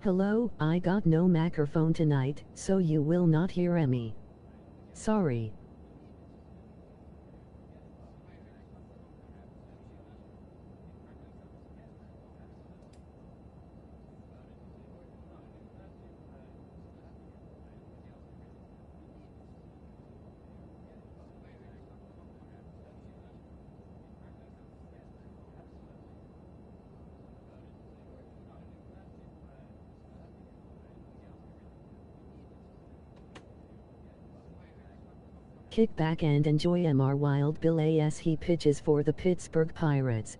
Hello, I got no microphone tonight, so you will not hear me. Sorry. Kick back and enjoy Mr. Wild Bill as he pitches for the Pittsburgh Pirates.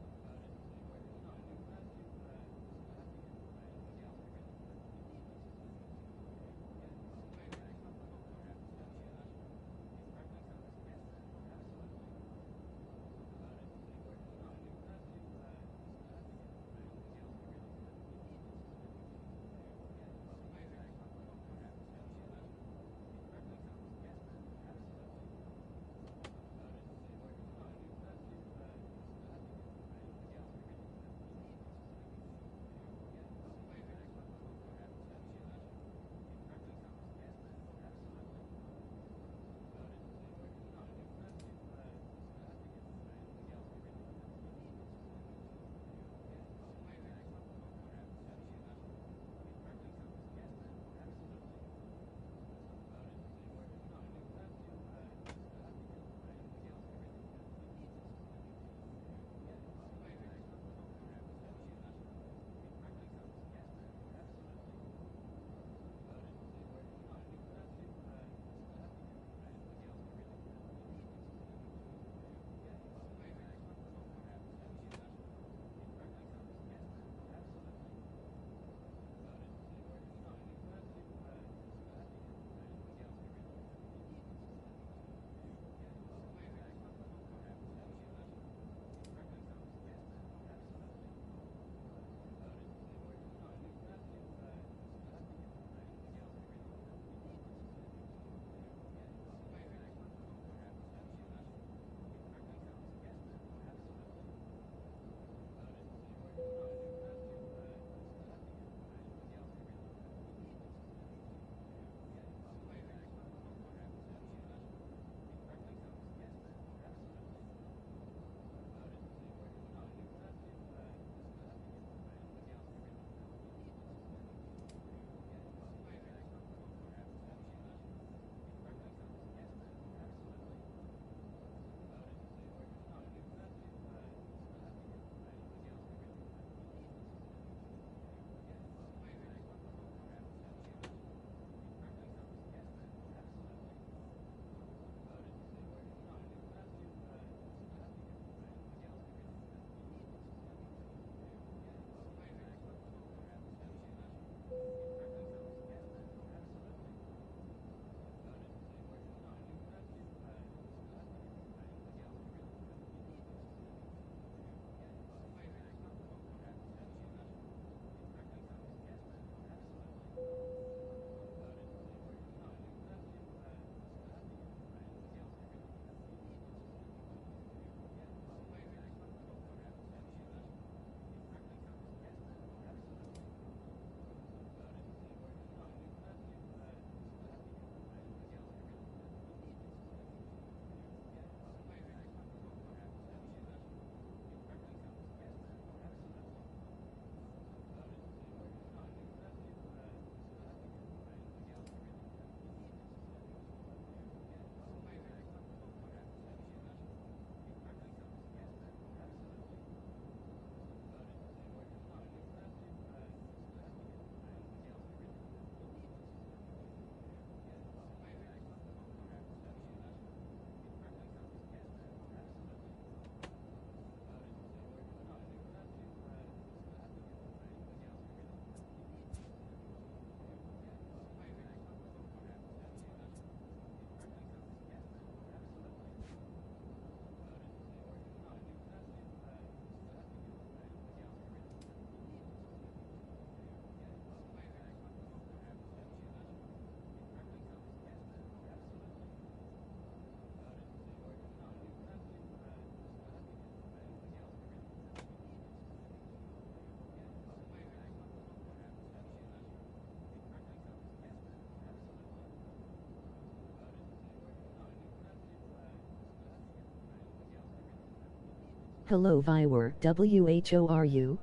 Hello viewer, whoru?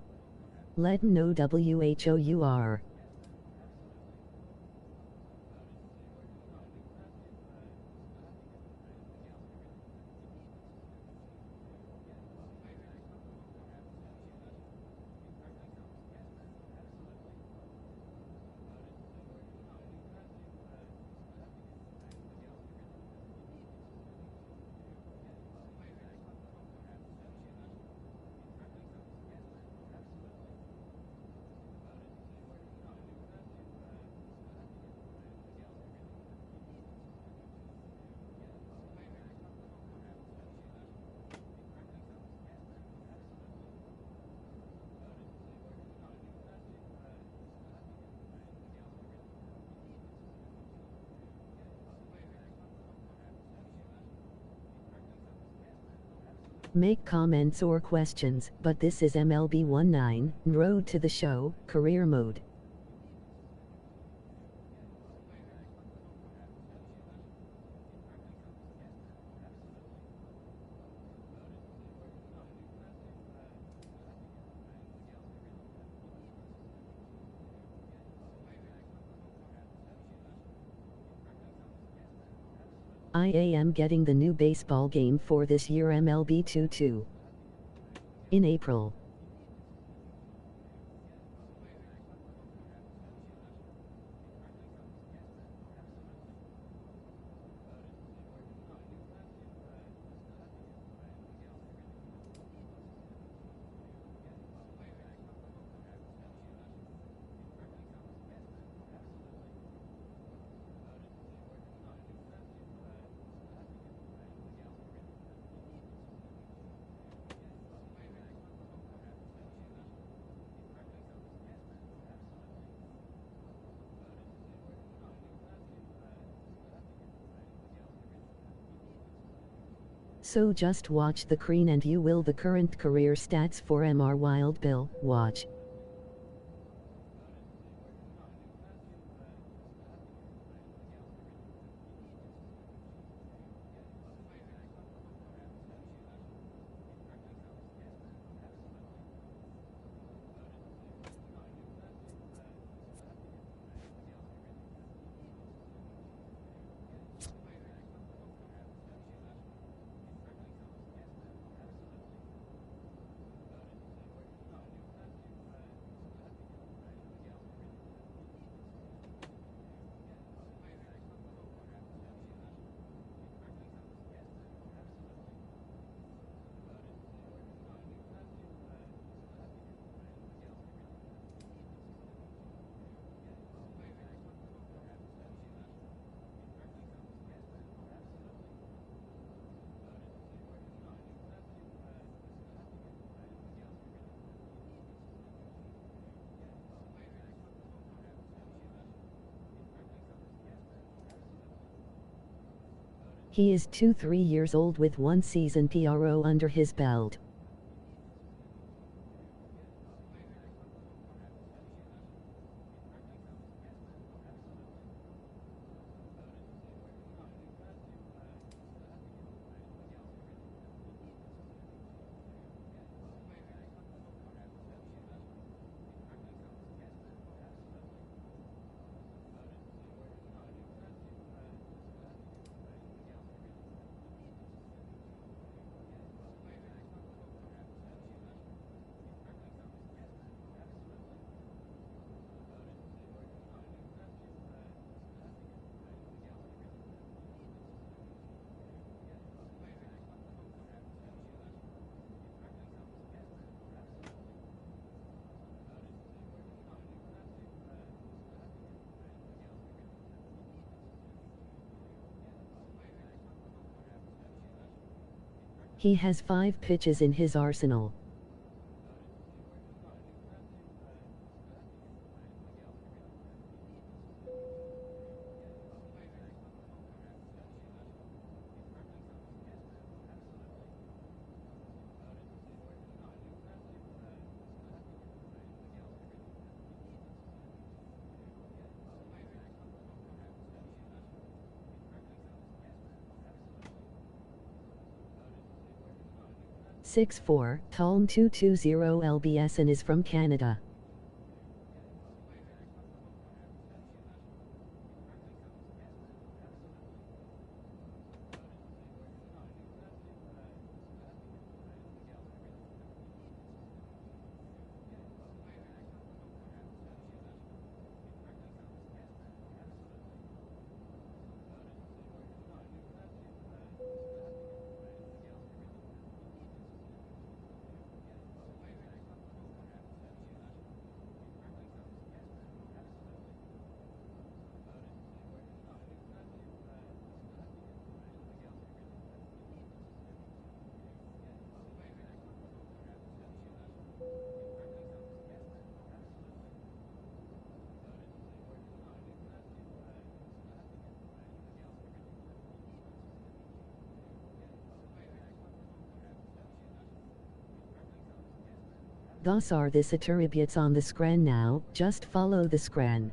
Let know whour. Make comments or questions, but this is MLB 19, Road to the Show, Career Mode. I am getting the new baseball game for this year MLB 22. In April. So just watch the screen and you will the current career stats for Mr. Wild Bill, watch. He is 23 years old with one season PRO under his belt. He has 5 pitches in his arsenal. 6'4", tall, 220 lbs and is from Canada. Thus are this attributes on the screen now, just follow the screen.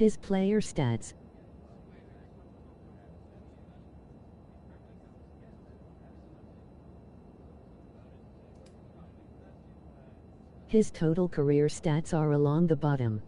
His player stats. His total career stats are along the bottom.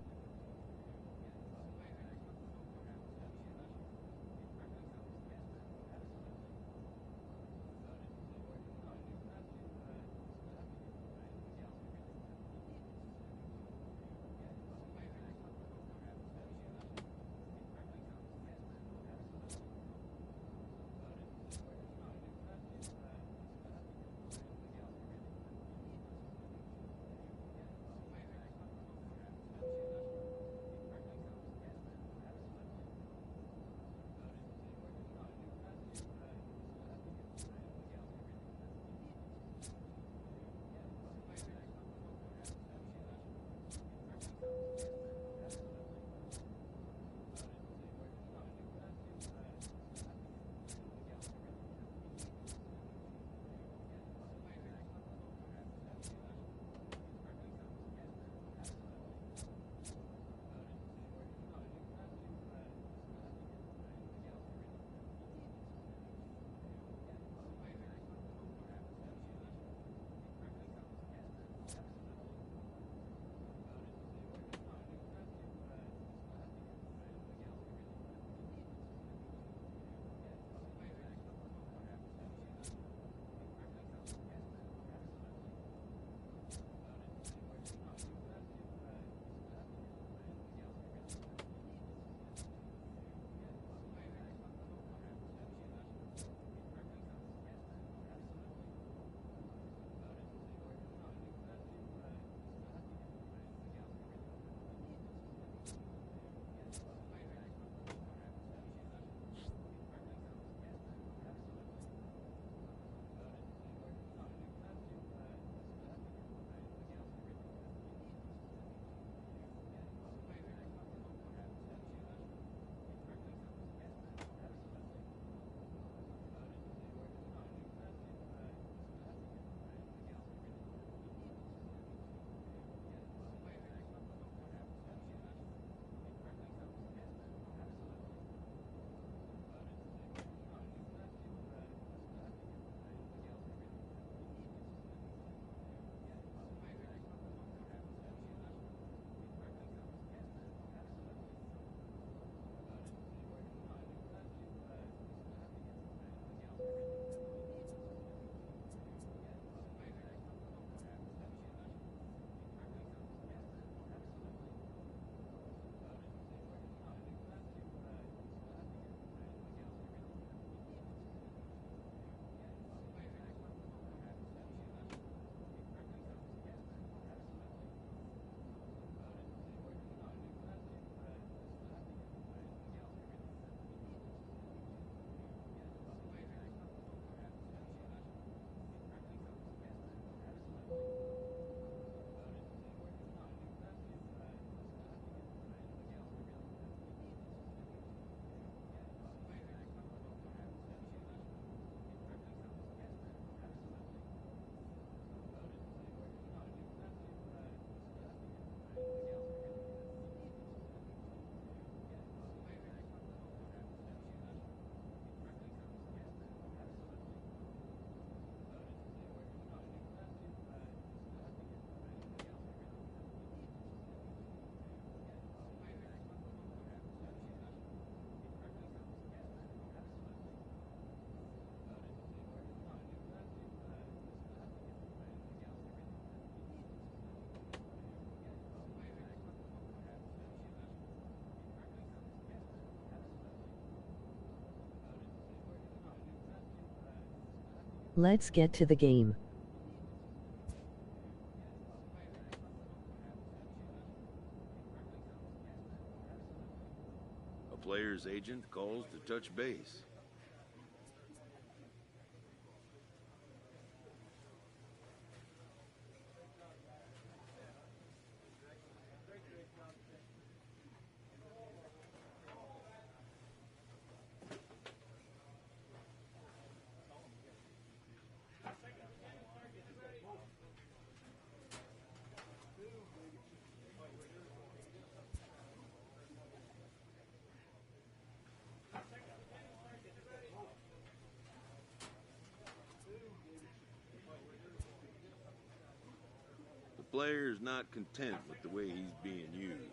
Let's get to the game. A player's agent calls to touch base. The player is not content with the way he's being used.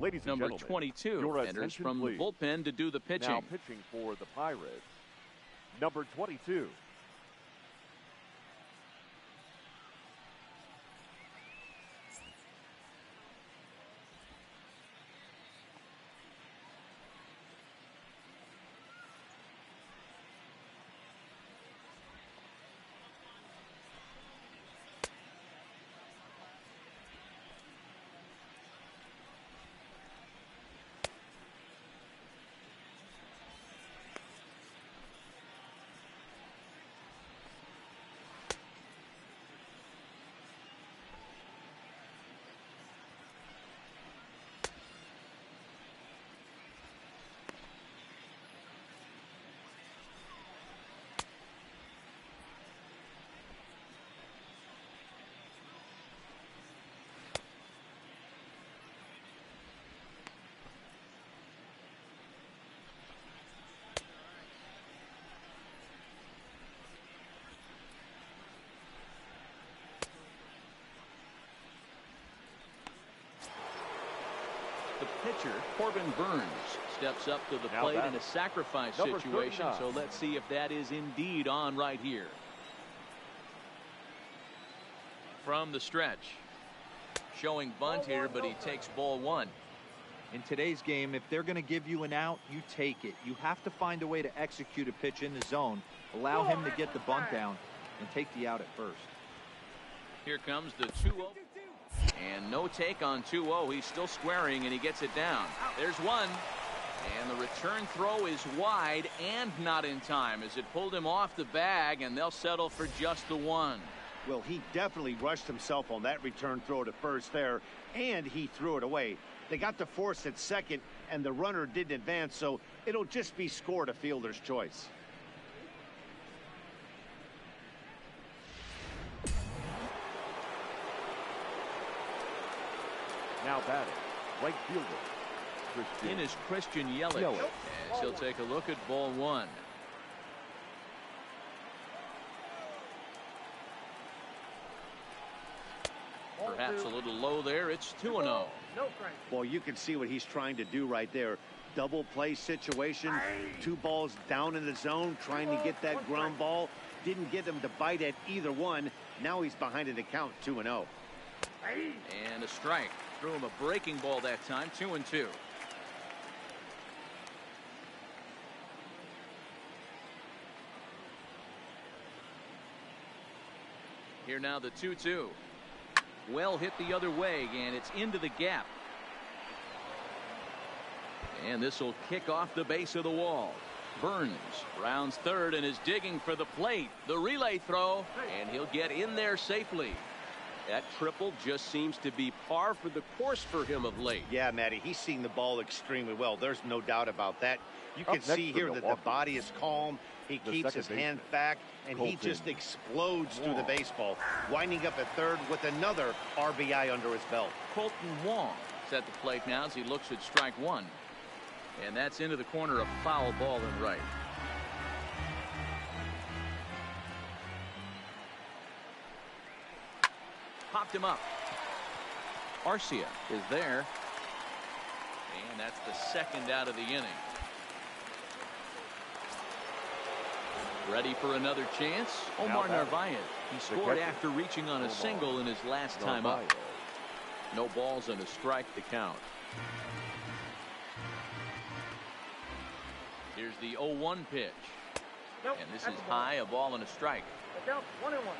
Ladies and Number gentlemen, 22 your enters attention, from please. the bullpen to do the pitching. Now pitching for the Pirates, number 22. pitcher, Corbin Burns, steps up to the plate in a sacrifice situation. So let's see if that is indeed on right here. From the stretch. Showing bunt here, but he takes ball one. In today's game, if they're going to give you an out, you take it. You have to find a way to execute a pitch in the zone, allow him to get the bunt down, and take the out at first. Here comes the 2-0. And no take on 2-0. He's still squaring, and he gets it down. There's one. And the return throw is wide and not in time as it pulled him off the bag, and they'll settle for just the one. Well, he definitely rushed himself on that return throw to first there, and he threw it away. They got the force at second, and the runner didn't advance, so it'll just be scored a fielder's choice. Now batting, right fielder, Christian. In is Christian Yelich. As he'll take a look at ball one. Perhaps a little low there. It's 2-0. Well, you can see what he's trying to do right there. Double play situation. 2 balls down in the zone, trying to get that ground ball. Didn't get him to bite at either one. Now he's behind in the count, 2-0. And a strike. Threw him a breaking ball that time, 2-2. Here now the 2-2. Well hit the other way, and it's into the gap. And this will kick off the base of the wall. Burns rounds third and is digging for the plate. The relay throw, and he'll get in there safely. That triple just seems to be par for the course for him of late. Yeah, Matty, he's seeing the ball extremely well. There's no doubt about that. You can see here that the body is calm. He keeps his hand back, and he just explodes through the baseball, winding up at third with another RBI under his belt. Colton Wong is at the plate now as he looks at strike one. And that's into the corner, a foul ball in right. Popped him up. Arcia is there. And that's the second out of the inning. Ready for another chance. Omar Narvaez. He scored after reaching on a single in his last time up. No balls and a strike to count. Here's the 0-1 pitch. And this is high, a ball and a strike.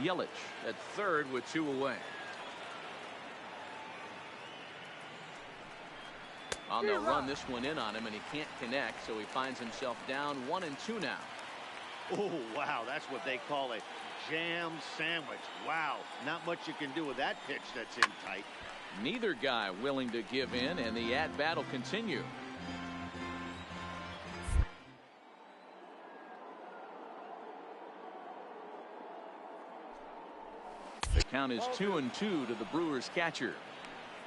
Yelich at third with 2 away. They'll run this one in on him, and he can't connect, so he finds himself down 1-2 now. Oh, wow, that's what they call a jam sandwich. Wow, not much you can do with that pitch that's in tight. Neither guy willing to give in, and the at-bat will continue. The count is 2-2 to the Brewers catcher.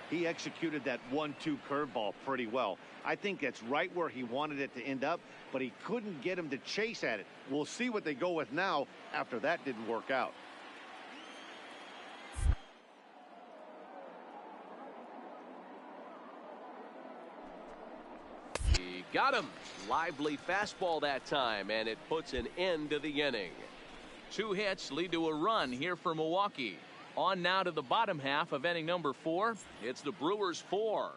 He executed that 1-2 curveball pretty well. I think that's right where he wanted it to end up, but he couldn't get him to chase at it. We'll see what they go with now after that didn't work out. He got him. Lively fastball that time, and it puts an end to the inning. 2 hits lead to a run here for Milwaukee. On now to the bottom half of inning number 4. It's the Brewers 4.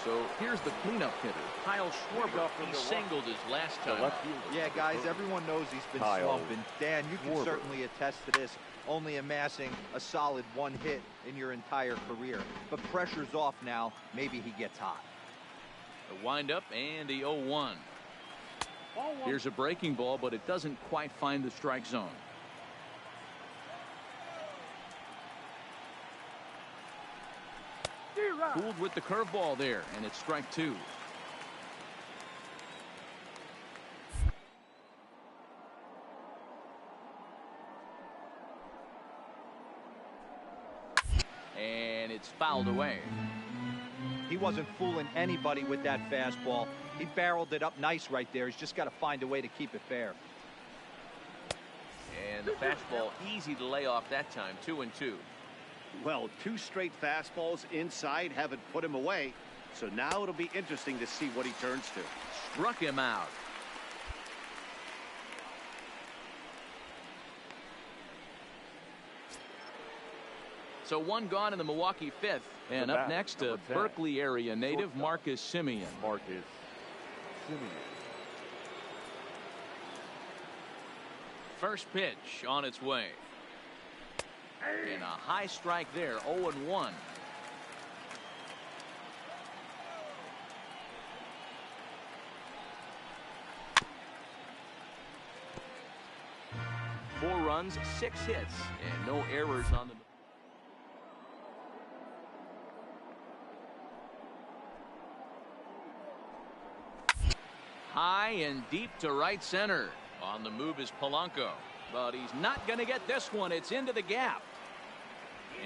So here's the cleanup hitter, Kyle Schwarber. He singled his last time. Yeah, guys, everyone knows he's been slumping. Dan, you can certainly attest to this, only amassing a solid 1 hit in your entire career. But pressure's off now. Maybe he gets hot. The windup and the 0-1. Here's a breaking ball, but it doesn't quite find the strike zone. Fooled with the curveball there, and it's strike 2. And it's fouled away. He wasn't fooling anybody with that fastball. He barreled it up nice right there. He's just got to find a way to keep it fair. And the fastball easy to lay off that time. 2-2. Well, 2 straight fastballs inside haven't put him away. So now it'll be interesting to see what he turns to. Struck him out. So 1 gone in the Milwaukee 5th. And up next, a Berkeley area native, Marcus Semien. First pitch on its way. And a high strike there. 0-1. Four runs, 6 hits, and no errors on the. High and deep to right center. On the move is Polanco, but he's not going to get this one. It's into the gap.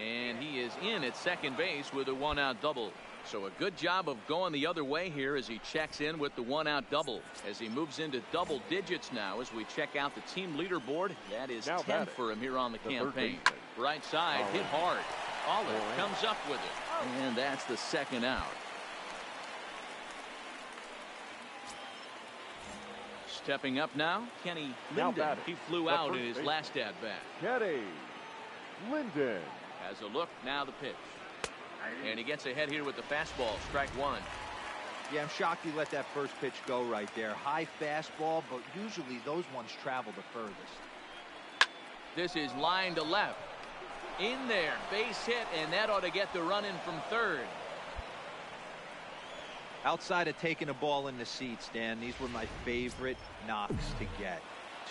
And he is in at second base with a 1-out double. So a good job of going the other way here as he checks in with the 1-out double. As he moves into double digits now as we check out the team leaderboard. That is 10 for him here on the campaign. Right side, hit hard. Aller comes up with it. And that's the 2nd out. Stepping up now, Kenny Linden. He flew out in his last at-bat. Kenny Linden has a look, now the pitch. And he gets ahead here with the fastball, strike 1. Yeah, I'm shocked he let that first pitch go right there. High fastball, but usually those ones travel the furthest. This is line to left. In there, base hit, and that ought to get the run in from third. Outside of taking a ball in the seats, Dan, these were my favorite knocks to get.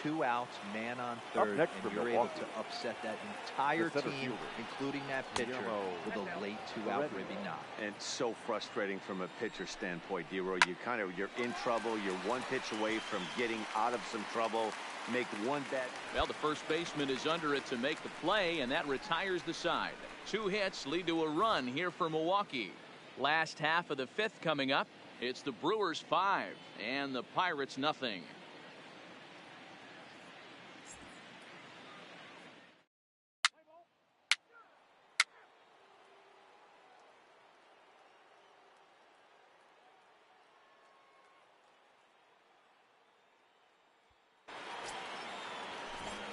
2 outs, man on third, and you're able to upset that entire team, including that pitcher, with a late 2-out ribby knock. And so frustrating from a pitcher standpoint, D-Roy. You're in trouble. You're 1 pitch away from getting out of some trouble. Make 1 bad. Well, the first baseman is under it to make the play, and that retires the side. 2 hits lead to a run here for Milwaukee. Last half of the 5th coming up. It's the Brewers 5 and the Pirates nothing.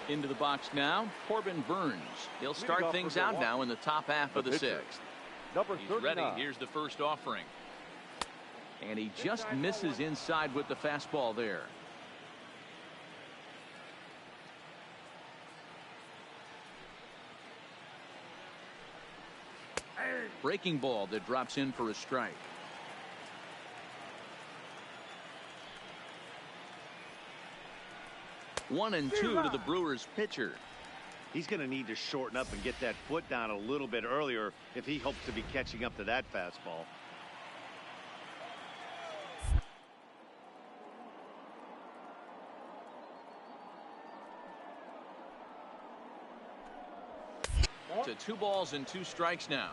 Into the box now, Corbin Burns. He'll start things out now in the top half of the 6th. He's ready. Here's the first offering. And he just misses inside with the fastball there. Breaking ball that drops in for a strike. One and 2 to the Brewers pitcher. He's going to need to shorten up and get that foot down a little bit earlier if he hopes to be catching up to that fastball. To 2 balls and 2 strikes now.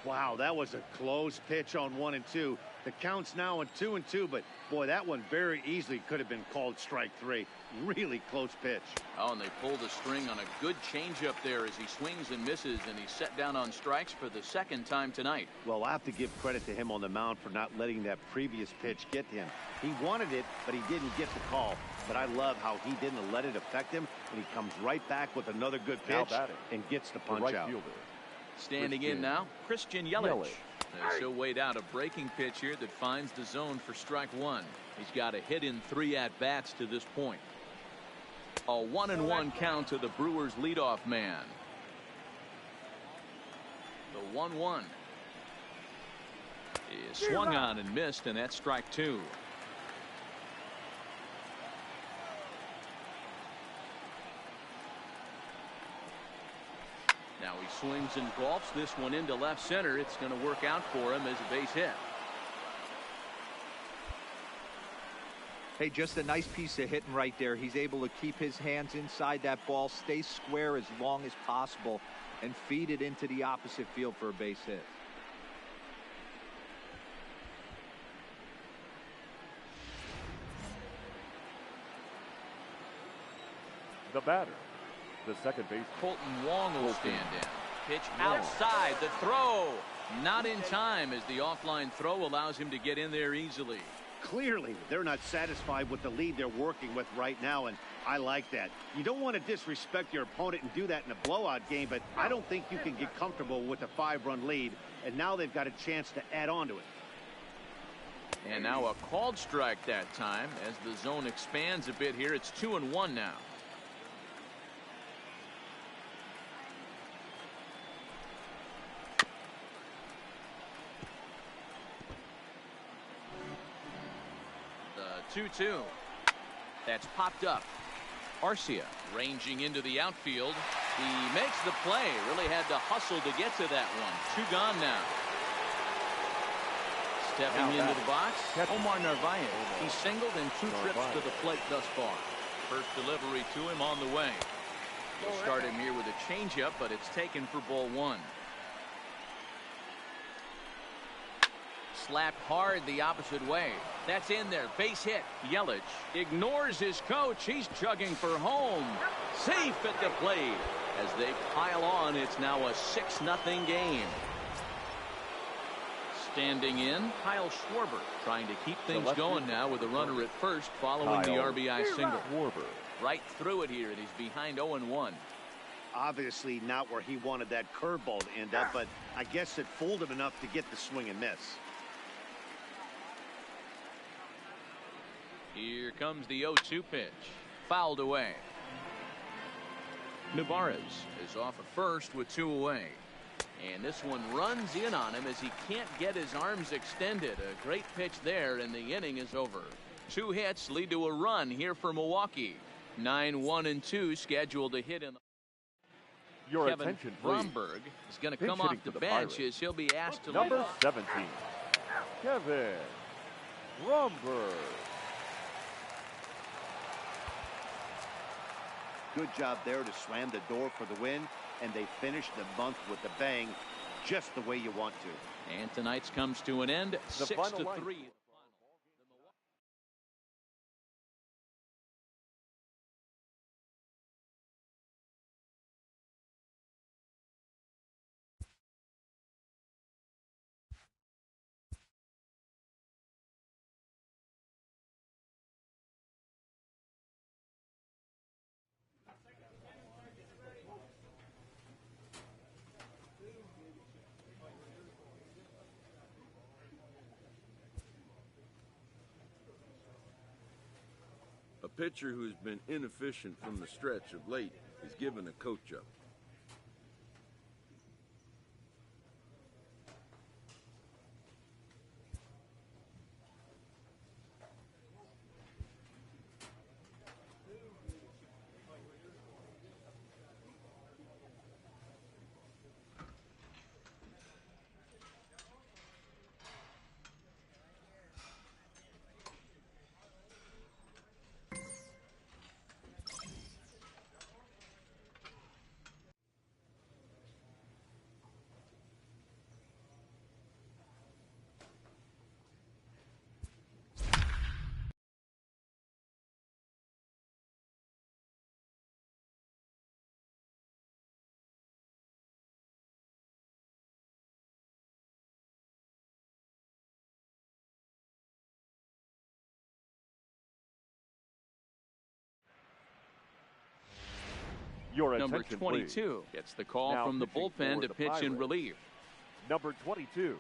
Wow, that was a close pitch on 1 and 2. The count's now on 2 and 2, but boy, that one very easily could have been called strike 3. Really close pitch. Oh, and they pulled the string on a good changeup there as he swings and misses, and he's set down on strikes for the 2nd time tonight. Well, I have to give credit to him on the mound for not letting that previous pitch get to him. He wanted it, but he didn't get the call. But I love how he didn't let it affect him, and he comes right back with another good pitch and gets the punch out. Standing in now, Christian Yelich. So weighed out a breaking pitch here that finds the zone for strike 1. He's got a hit in 3 at-bats to this point. A 1-1 count to the Brewers leadoff man. The 1-1 is swung on and missed, and that's strike 2. Now he swings and golfs this one into left center. It's going to work out for him as a base hit. Hey, just a nice piece of hitting right there. He's able to keep his hands inside that ball, stay square as long as possible, and feed it into the opposite field for a base hit. The batter, The second base. Colton Wong will stand in. Pitch outside. The throw. Not in time as the offline throw allows him to get in there easily. Clearly, they're not satisfied with the lead they're working with right now, and I like that. You don't want to disrespect your opponent and do that in a blowout game, but I don't think you can get comfortable with a 5-run lead, and now they've got a chance to add on to it. And now a called strike that time as the zone expands a bit here. It's 2-1 now. The 2-2. That's popped up. Arcia ranging into the outfield. He makes the play. Really had to hustle to get to that one. 2 gone now. Stepping into the box, Omar Narvaez. He's singled in 2 trips to the plate thus far. First delivery to him on the way. We'll start him here with a changeup, but it's taken for ball 1. Slapped hard the opposite way. That's in there. Base hit. Yelich ignores his coach. He's chugging for home. Safe at the plate. As they pile on, it's now a 6-0 game. Standing in, Kyle Schwarber trying to keep things going now with a runner at first following the RBI single. Right through it here, and he's behind 0-1. Obviously not where he wanted that curveball to end up, but I guess it fooled him enough to get the swing and miss. Here comes the 0-2 pitch. Fouled away. Narvaez is off at first with 2 away. And this one runs in on him as he can't get his arms extended. A great pitch there, and the inning is over. 2 hits lead to a run here for Milwaukee. 9-1-2 scheduled to hit in. Your Kevin attention, Bromberg is going to come off the bench as he'll be asked to number 17, Kevin Bromberg. Good job there to slam the door for the win, and they finished the month with a bang, just the way you want to. And tonight's comes to an end, 6-3. A pitcher who's been inefficient from the stretch of late is given a coach up. Your Number attention, 22 please. gets the call Now from the pitching bullpen for to the pitch in Pirates. relief. Number 22,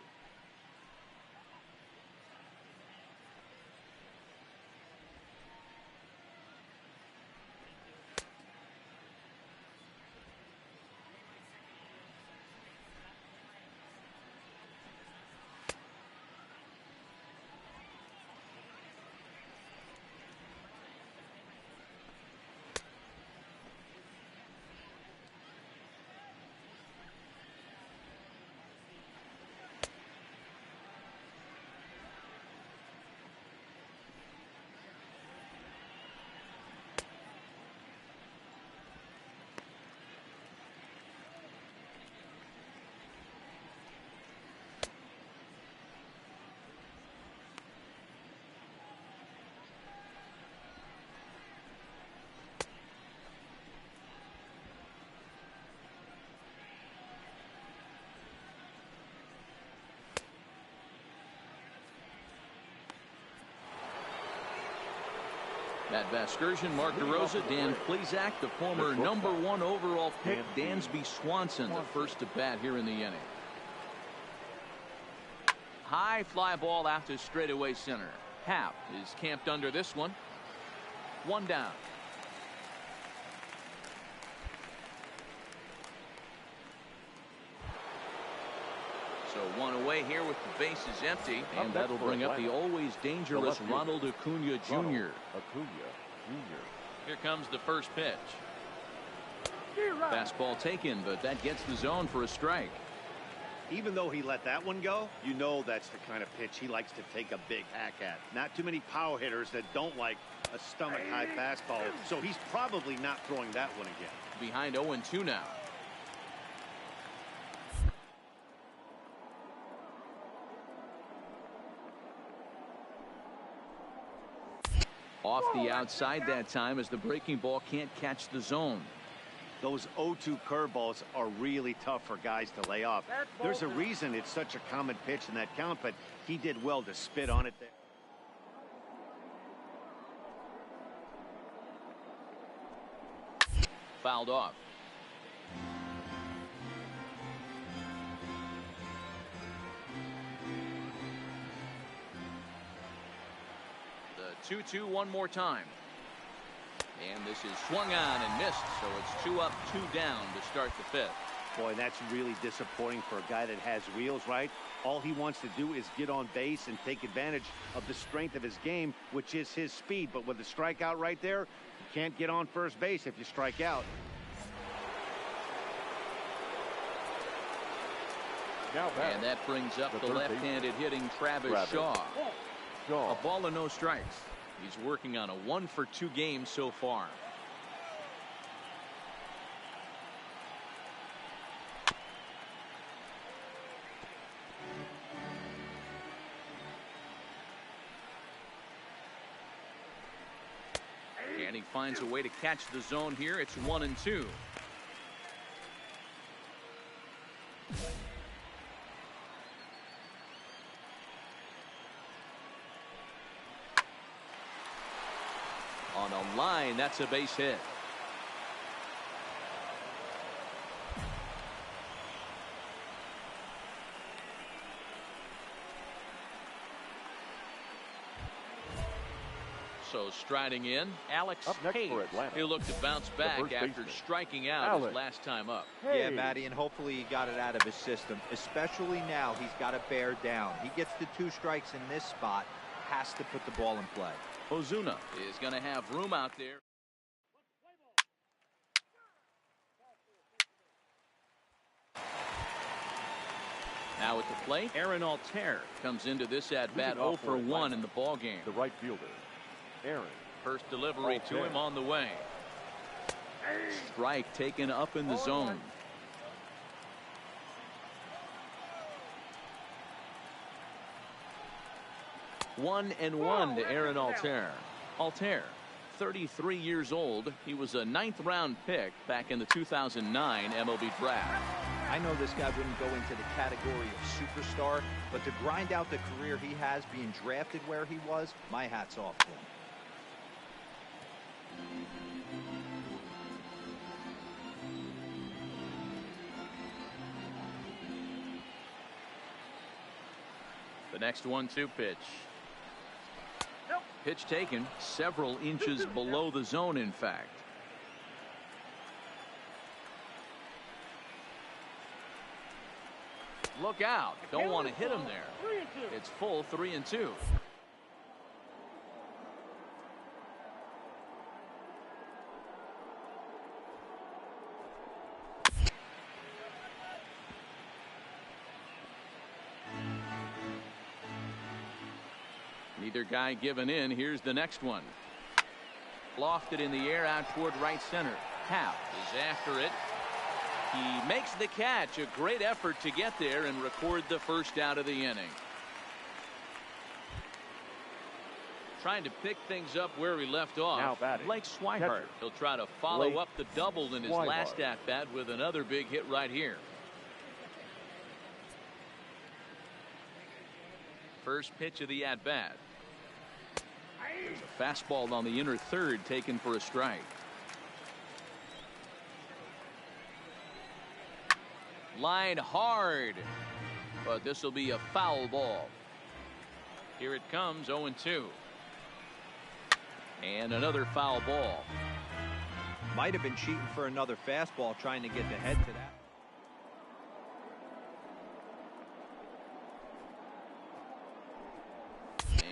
At Vasgersian, Mark DeRosa, Dan Plesac, the former #1 overall pick, Dansby Swanson, the first to bat here in the inning. High fly ball out to straightaway center. Happ is camped under this one. One down. So one away here with the bases empty, and that'll bring up the always dangerous Ronald Acuna Jr. Here comes the first pitch. Fastball taken, but that gets the zone for a strike. Even though he let that one go, you know that's the kind of pitch he likes to take a big hack at. Not too many power hitters that don't like a stomach-high fastball, so he's probably not throwing that one again. Behind 0-2 now. Off the outside that time as the breaking ball can't catch the zone. Those 0-2 curveballs are really tough for guys to lay off. There's a reason it's such a common pitch in that count, but he did well to spit on it there. Fouled off. The 2-2 one more time. And this is swung on and missed, so it's 2 up, 2 down to start the fifth. Boy, that's really disappointing for a guy that has wheels, right? All he wants to do is get on base and take advantage of the strength of his game, which is his speed. But with a strikeout right there, you can't get on first base if you strike out. And that brings up the left-handed hitting Travis Shaw. A ball and no strikes. He's working on a 1-for-2 game so far. And he finds a way to catch the zone here. It's 1-2. On a line, that's a base hit. So striding in, Alex Hayes. He'll look to bounce back after striking out his last time up. Yeah, Matty, and hopefully he got it out of his system. Especially now, he's got to bear down. He gets the 2 strikes in this spot, has to put the ball in play. Ozuna is going to have room out there. Now at the plate, Aaron Altair comes into this at-bat 0-for-1 in the ballgame. The right fielder, Aaron. First delivery to him on the way. Strike taken up in the zone. One and one to Aaron Altair. Altair, 33 years old. He was a 9th-round pick back in the 2009 MLB draft. I know this guy wouldn't go into the category of superstar, but to grind out the career he has being drafted where he was, my hat's off to him. The next 1-2 pitch. Pitch taken several inches below the zone, in fact. Look out. Don't want to hit him there. It's full 3-2. Neither guy giving in. Here's the next one. Lofted in the air out toward right center. Happ is after it. He makes the catch. A great effort to get there and record the first out of the inning. Trying to pick things up where he left off. Blake Swihart. He'll try to follow up the double in his last at-bat with another big hit right here. First pitch of the at-bat. There's a fastball on the inner third taken for a strike. Line hard, but this will be a foul ball. Here it comes, 0-2. And another foul ball. Might have been cheating for another fastball, trying to get the head to that.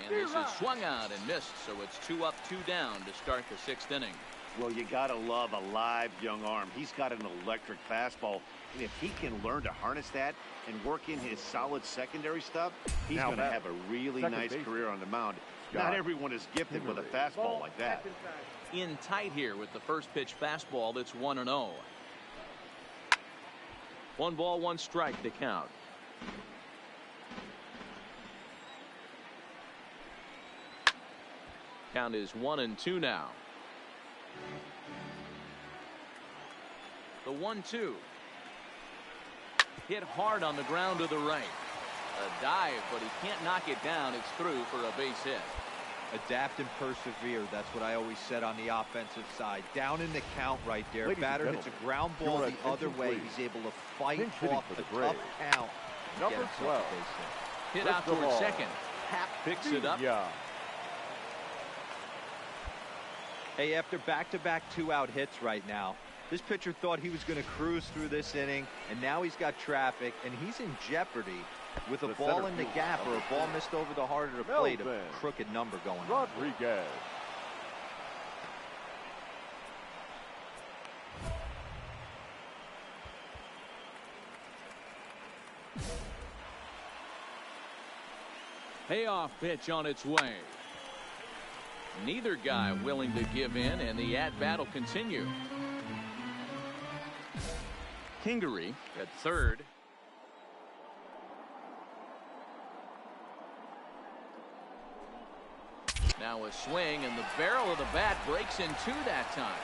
And this is swung out and missed, so it's 2 up, 2 down to start the 6th inning. Well, you got to love a live young arm. He's got an electric fastball, and if he can learn to harness that and work in his solid secondary stuff, he's going to have a really nice career on the mound. Not everyone is gifted with a fastball like that. In tight here with the first pitch fastball. That's 1-0. 1 ball, 1 strike to count. Count is 1-2 now. The 1-2. Hit hard on the ground to the right. A dive, but he can't knock it down. It's through for a base hit. Adapt and persevere. That's what I always said on the offensive side. Down in the count right there. Batter hits a ground ball the other way. He's able to fight off the tough count. Number 12. Hit out towards second. Happ picks it up. Yeah. Hey, after back-to-back 2-out hits right now, this pitcher thought he was going to cruise through this inning, and now he's got traffic, and he's in jeopardy with a ball in the gap or a ball missed over the heart of the plate, a crooked number going on. Rodriguez. Payoff pitch on its way. Neither guy willing to give in, and the at-bat will continue. Kingery at third. Now a swing, and the barrel of the bat breaks in two that time.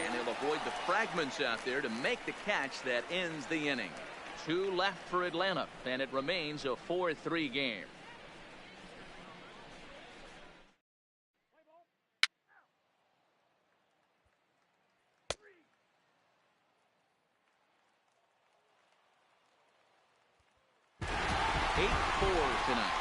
And he'll avoid the fragments out there to make the catch that ends the inning. 2 left for Atlanta, and it remains a 4-3 game. Tonight.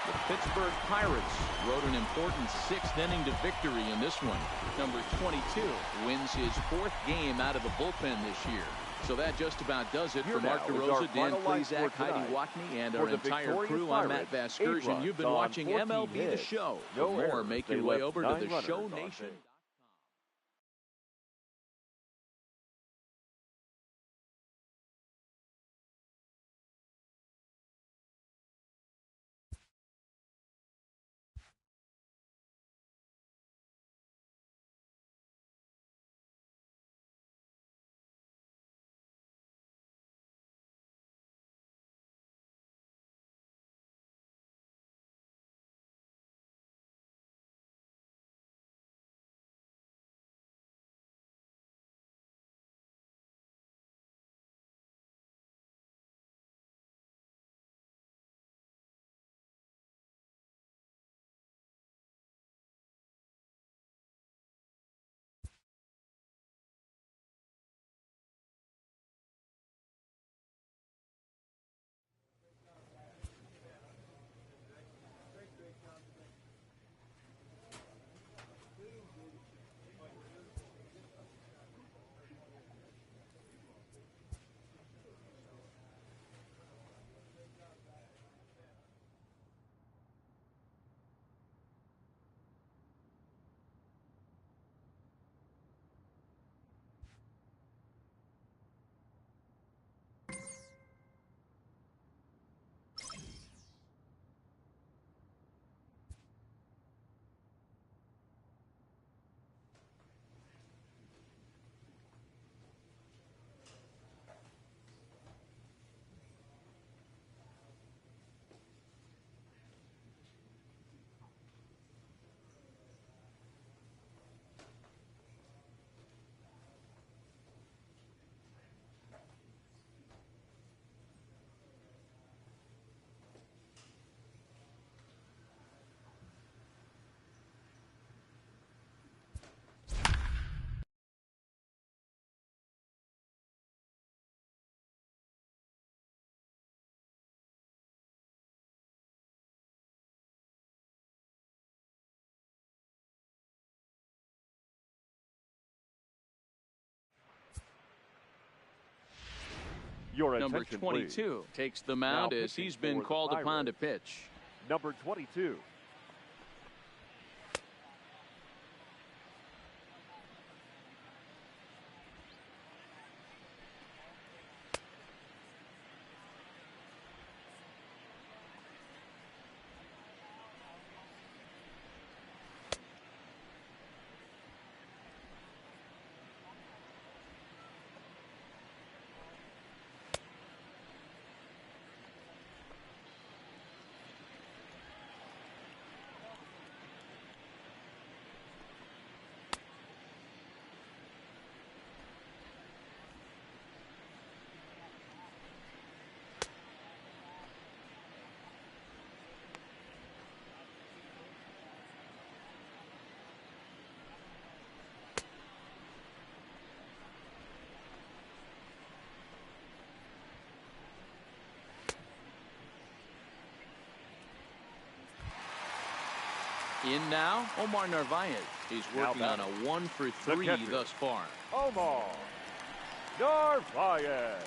The Pittsburgh Pirates rode an important 6th inning to victory in this one. Number 22 wins his 4th game out of the bullpen this year. So that just about does it for Mark DeRosa, Dan Plesac, Heidi Watney, and our entire crew. I'm Matt Vasgersian. You've been watching MLB The Show. For more, make your way over to the Show Nation. Number 22 takes the mound as he's been called upon to pitch. Number 22. In now, Omar Narvaez. He's working on a 1-for-3 thus far. Omar Narvaez.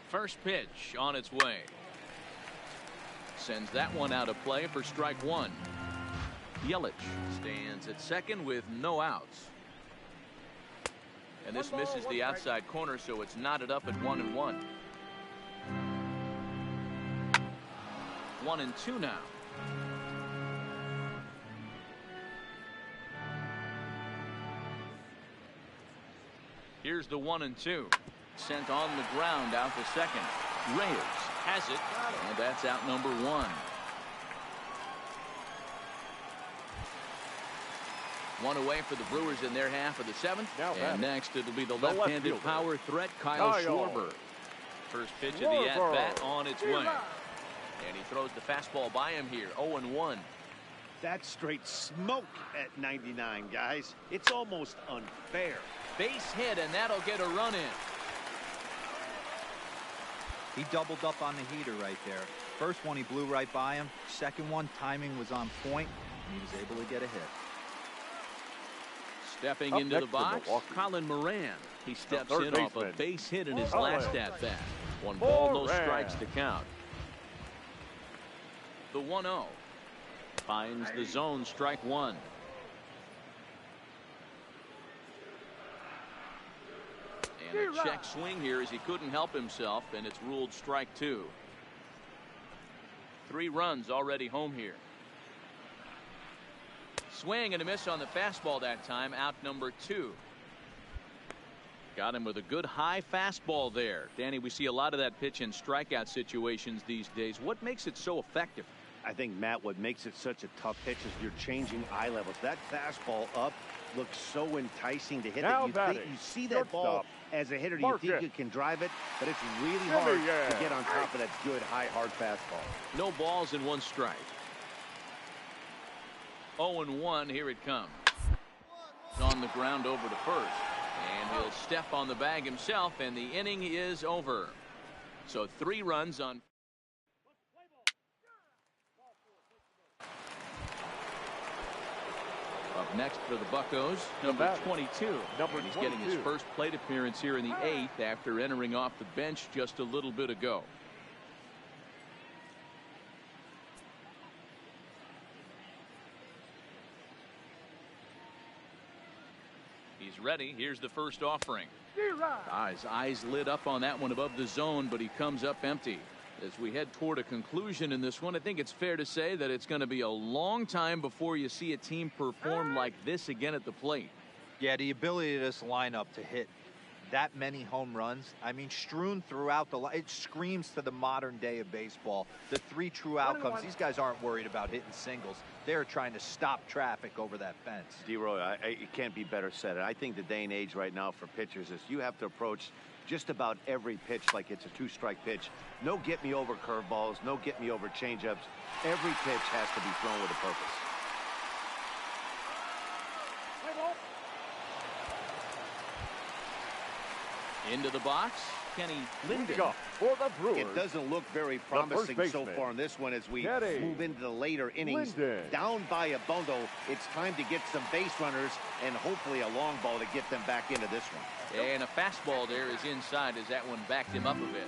First pitch on its way. Sends that one out of play for strike one. Yelich stands at second with no outs. And this misses the outside corner, so it's knotted up at 1-1. 1-2 now. Here's the 1-2. Sent on the ground out to second. Reyes has it, and that's out number one. One away for the Brewers in their half of the seventh. And next it'll be the left-handed power threat, Kyle Schwarber. First pitch of the at-bat on its way. And he throws the fastball by him here, 0-1. That's straight smoke at 99, guys. It's almost unfair. Base hit, and that'll get a run in. He doubled up on the heater right there. First one, he blew right by him. Second one, timing was on point, and he was able to get a hit. Stepping into the box, Colin Moran. He steps in off a base hit in his last at-bat. 1 ball, no strikes to count. The 1-0 finds the zone, strike one. And a check swing here as he couldn't help himself, and it's ruled strike two. 3 runs already home here. Swing and a miss on the fastball that time, out number 2. Got him with a good high fastball there. Danny, we see a lot of that pitch in strikeout situations these days. What makes it so effective? I think, Matt, what makes it such a tough pitch is you're changing eye levels. That fastball up looks so enticing to hit that you see that ball as a hitter, you think you can drive it, but it's really hard to get on top of that good, high, hard fastball. No balls and 1 strike. 0-1, here it comes. On the ground over to first. And he'll step on the bag himself, and the inning is over. So 3 runs on. Up next for the Buccos, number 22. And he's getting his first plate appearance here in the 8th after entering off the bench just a little bit ago. He's ready. Here's the first offering. His eyes lit up on that one above the zone, but he comes up empty. As we head toward a conclusion in this one, I think it's fair to say that it's going to be a long time before you see a team perform like this again at the plate. Yeah, the ability of this lineup to hit that many home runs, I mean, strewn throughout the line, it screams to the modern day of baseball. The 3 true outcomes. These guys aren't worried about hitting singles. They're trying to stop traffic over that fence. D-Roy, it can't be better said. I think the day and age right now for pitchers is you have to approach just about every pitch like it's a 2-strike pitch. No get-me-over curveballs, no get-me-over changeups. Every pitch has to be thrown with a purpose. Into the box, Kenny Linden. For the Brewers, it doesn't look very promising so far in this one as we move into the later innings. Linden. Down by a bundle, it's time to get some base runners and hopefully a long ball to get them back into this one. And a fastball there is inside as that one backed him up a bit.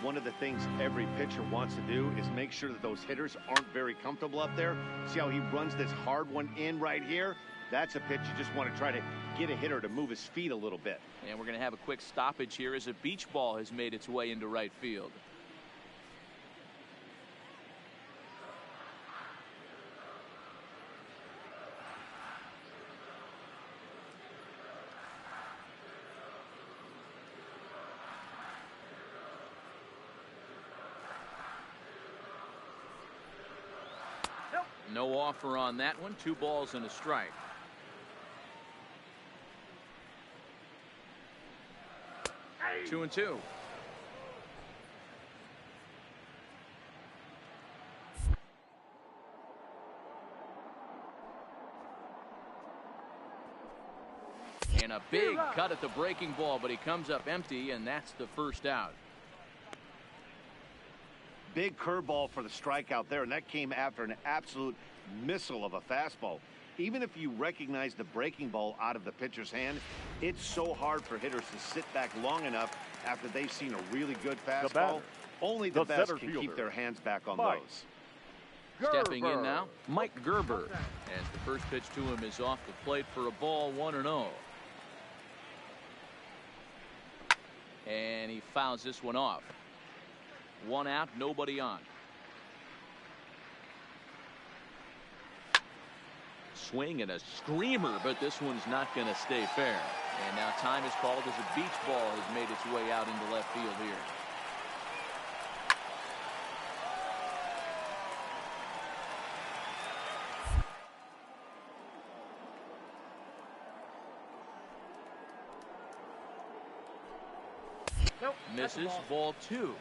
One of the things every pitcher wants to do is make sure that those hitters aren't very comfortable up there. See how he runs this hard one in right here? That's a pitch you just want to try to get a hitter to move his feet a little bit. And we're going to have a quick stoppage here as a beach ball has made its way into right field. No offer on that one. 2 balls and a strike. Hey. 2-2. And a big cut at the breaking ball, but he comes up empty, and that's the first out. Big curveball for the strikeout there, and that came after an absolute missile of a fastball. Even if you recognize the breaking ball out of the pitcher's hand, it's so hard for hitters to sit back long enough after they've seen a really good fastball. Only the best can keep their hands back on those. Stepping in now, Mike Gerber, as the first pitch to him is off the plate for a ball, 1-0. And he fouls this one off. 1 out, nobody on. Swing and a screamer, but this one's not going to stay fair. And now time is called as a beach ball has made its way out into left field here. Misses, ball 2.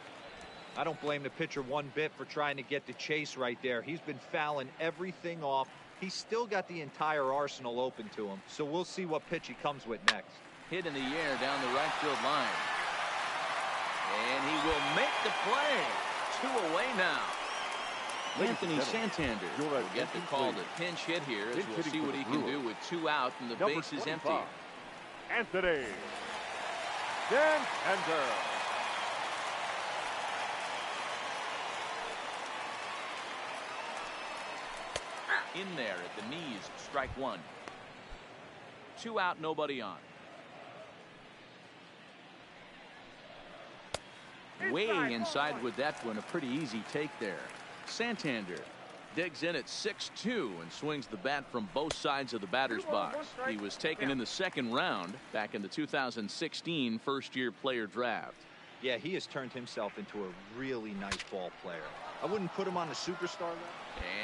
I don't blame the pitcher one bit for trying to get the chase right there. He's been fouling everything off. He's still got the entire arsenal open to him, so we'll see what pitch he comes with next. Hit in the air down the right field line. And he will make the play. 2 away now. Anthony Santander will get the call to pinch hit here as we'll see what he can do with 2 out and the base is empty. Anthony Santander. In there at the knees, strike 1. 2 out, nobody on. Way inside with that one, a pretty easy take there. Santander digs in at 6-2 and swings the bat from both sides of the batter's box. He was taken in the 2nd round back in the 2016 first-year player draft. Yeah, he has turned himself into a really nice ball player. I wouldn't put him on the superstar level.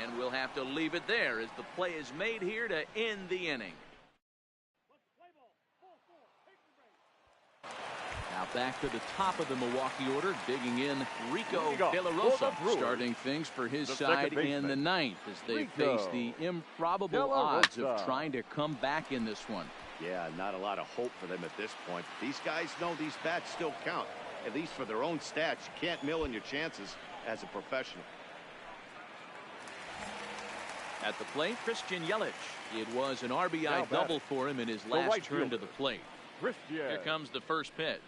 And we'll have to leave it there as the play is made here to end the inning. Now back to the top of the Milwaukee order, digging in Rico De La Rosa, starting things for his side in the 9th as they face the improbable odds of trying to come back in this one. Yeah, not a lot of hope for them at this point. These guys know these bats still count, at least for their own stats. You can't mill in your chances as a professional. At the plate, Christian Yelich. It was an RBI double for him in his last turn to the plate. Here comes the first pitch.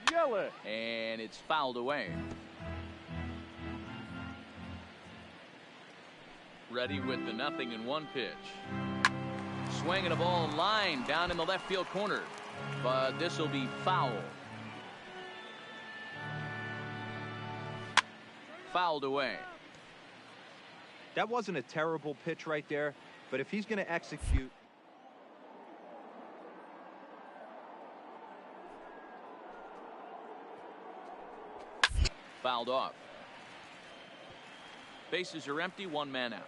Yelich. And it's fouled away. Ready with the 0-1 pitch. Swinging a ball line down in the left field corner. But this will be foul. Fouled away. That wasn't a terrible pitch right there, but if he's going to execute. Fouled off. Bases are empty, 1 man out.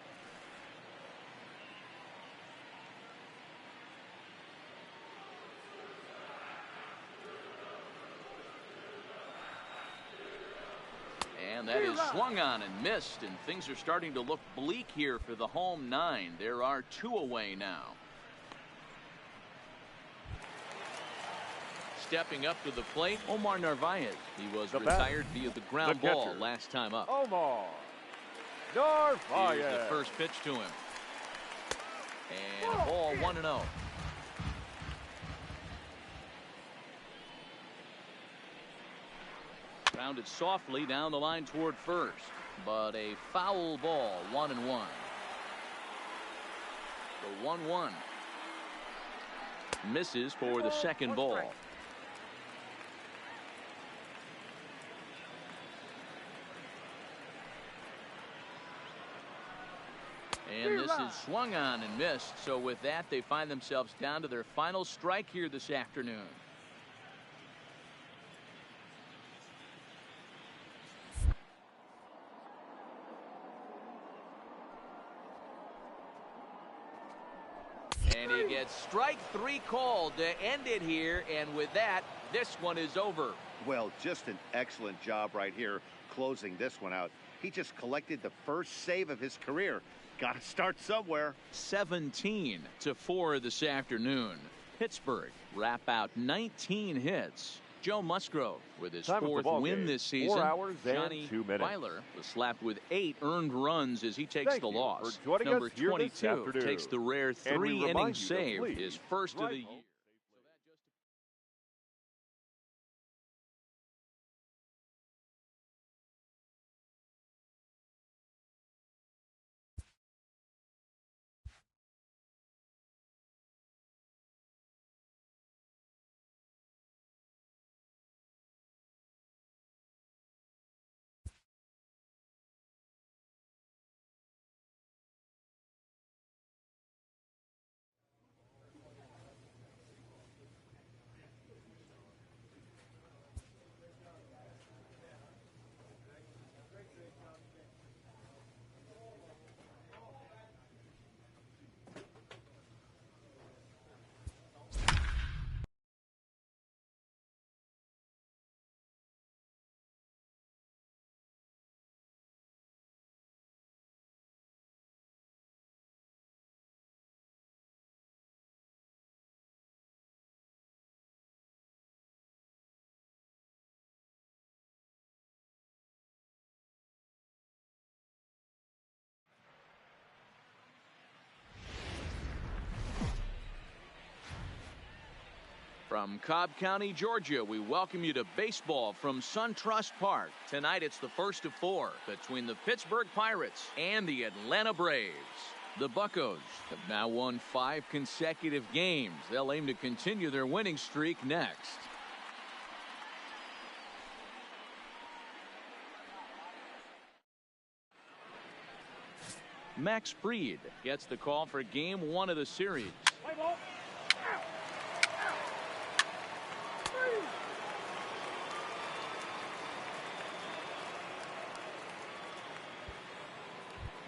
And that is swung on and missed, and things are starting to look bleak here for the home 9. There are 2 away now. stepping up to the plate, Omar Narvaez. He was retired via the ground ball last time up. Omar Narvaez. Here's the first pitch to him. And a ball 1-0. Grounded softly down the line toward first, but a foul ball, 1-1. The 1-1 misses for the second ball. And this is swung on and missed. So with that, they find themselves down to their final strike here this afternoon. And he gets strike 3 called to end it here. And with that, this one is over. Well, just an excellent job right here closing this one out. He just collected the first save of his career. Got to start somewhere. 17-4 this afternoon. Pittsburgh wrap out 19 hits. Joe Musgrove with his 4th win this season. 4 hours and Johnny 2 minutes. Weiler was slapped with 8 earned runs as he takes the loss. Number 22 takes the rare 3-inning save, his first of the year. From Cobb County, Georgia, we welcome you to baseball from SunTrust Park. Tonight, it's the first of 4 between the Pittsburgh Pirates and the Atlanta Braves. The Buccos have now won 5 consecutive games. They'll aim to continue their winning streak next. Max Fried gets the call for Game 1 of the series.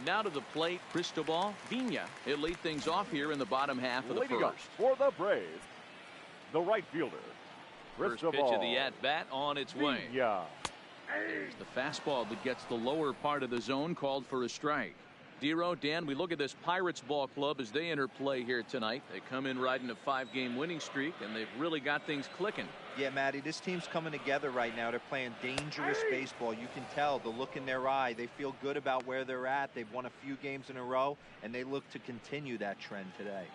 Now to the plate, Cristobal Vina. He'll lead things off here in the bottom half of the first. For the Braves, the right fielder, First pitch of the at-bat on its way. There's the fastball that gets the lower part of the zone, called for a strike. Dero, Dan, we look at this Pirates ball club as they enter play here tonight. They come in riding a 5-game winning streak, and they've really got things clicking. Yeah, Matty, this team's coming together right now. They're playing dangerous baseball. You can tell the look in their eye. They feel good about where they're at. They've won a few games in a row, and they look to continue that trend today.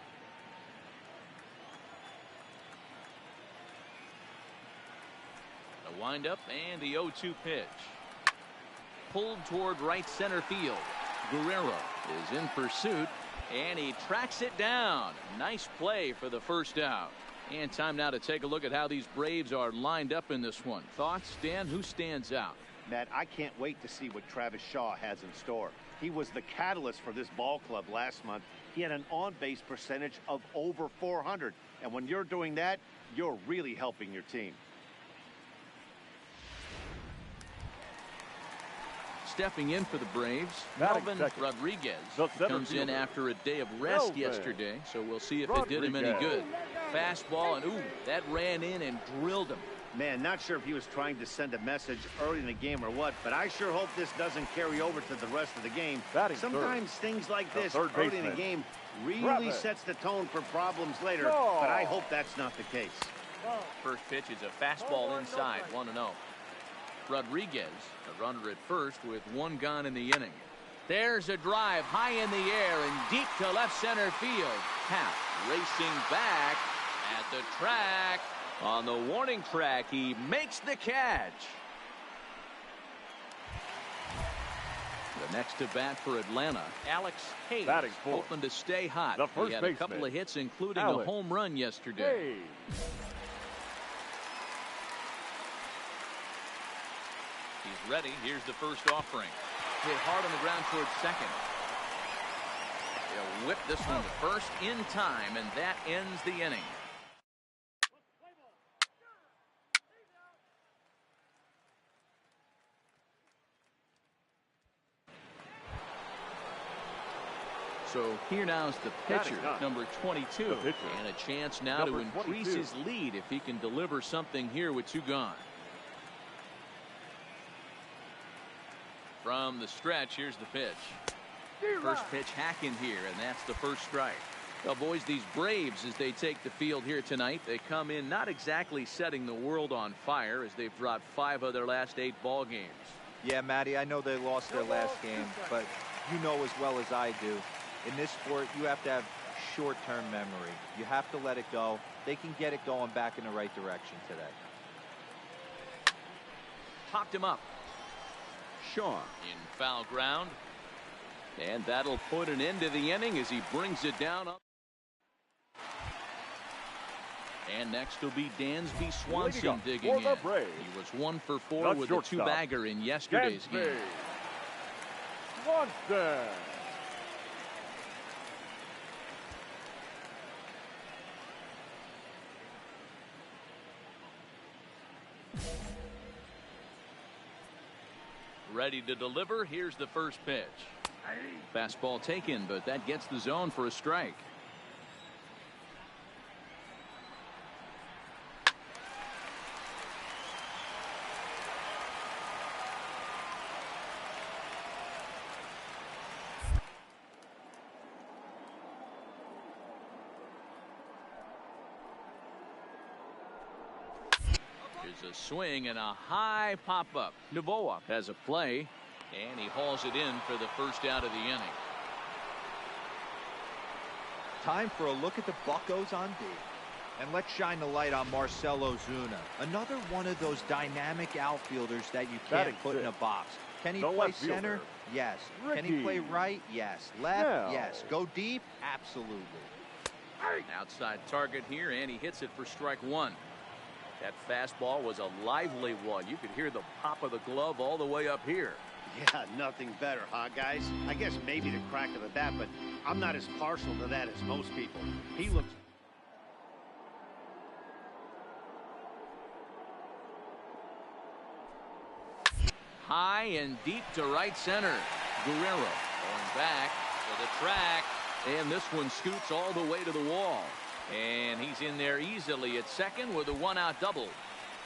The windup and the 0-2 pitch. Pulled toward right center field. Guerrero is in pursuit, and he tracks it down. Nice play for the first out. And time now to take a look at how these Braves are lined up in this one. Thoughts, Dan? Who stands out? Matt, I can't wait to see what Travis Shaw has in store. He was the catalyst for this ball club last month. He had an on-base percentage of over 400. And when you're doing that, you're really helping your team. Stepping in for the Braves, Melvin Rodriguez comes in after a day of rest yesterday, so we'll see if it did him any good. Fastball, and ooh, that ran in and drilled him. Man, not sure if he was trying to send a message early in the game or what, but I sure hope this doesn't carry over to the rest of the game. Sometimes things like this early in the game really sets the tone for problems later, but I hope that's not the case. First pitch is a fastball inside, 1-0. Rodriguez, a runner at first with one gone in the inning. There's a drive high in the air and deep to left center field. Happ racing back at the track. On the warning track, he makes the catch. The next to bat for Atlanta, Alex Hayes, hoping to stay hot. He had a couple of hits, including a home run yesterday. He's ready. Here's the first offering. Hit hard on the ground towards second. He'll whip this one to first in time, and that ends the inning. So here now's the pitcher, number 22, and a chance now to increase his lead if he can deliver something here with two gone. From the stretch, here's the pitch. First pitch hacking here, and that's the first strike. Well, boys, these Braves, as they take the field here tonight, they come in not exactly setting the world on fire as they've dropped 5 of their last 8 ball games. Yeah, Matty, I know they lost their last game, but you know as well as I do, in this sport, you have to have short-term memory. You have to let it go. They can get it going back in the right direction today. Popped him up. Shaw in foul ground. And that'll put an end to the inning as he brings it down up. And next will be Dansby Swanson digging in. He was 1 for 4 with a 2-bagger in yesterday's game. Swanson. Ready to deliver. Here's the first pitch. Fastball taken, but that gets the zone for a strike. There's a swing and a high pop-up. Novoa has a play, and he hauls it in for the first out of the inning. Time for a look at the Buccos on D. And let's shine the light on Marcell Ozuna. Another one of those dynamic outfielders that you can't put in a box. Can he play center? Yes. Can he play right? Yes. Left? Yes. Go deep? Absolutely. Outside target here, and he hits it for strike 1. That fastball was a lively one. You could hear the pop of the glove all the way up here. Yeah, nothing better, huh, guys? I guess maybe the crack of the bat, but I'm not as partial to that as most people. He looks... High and deep to right center. Guerrero going back to the track, and this one scoots all the way to the wall. And he's in there easily at second with a 1-out double.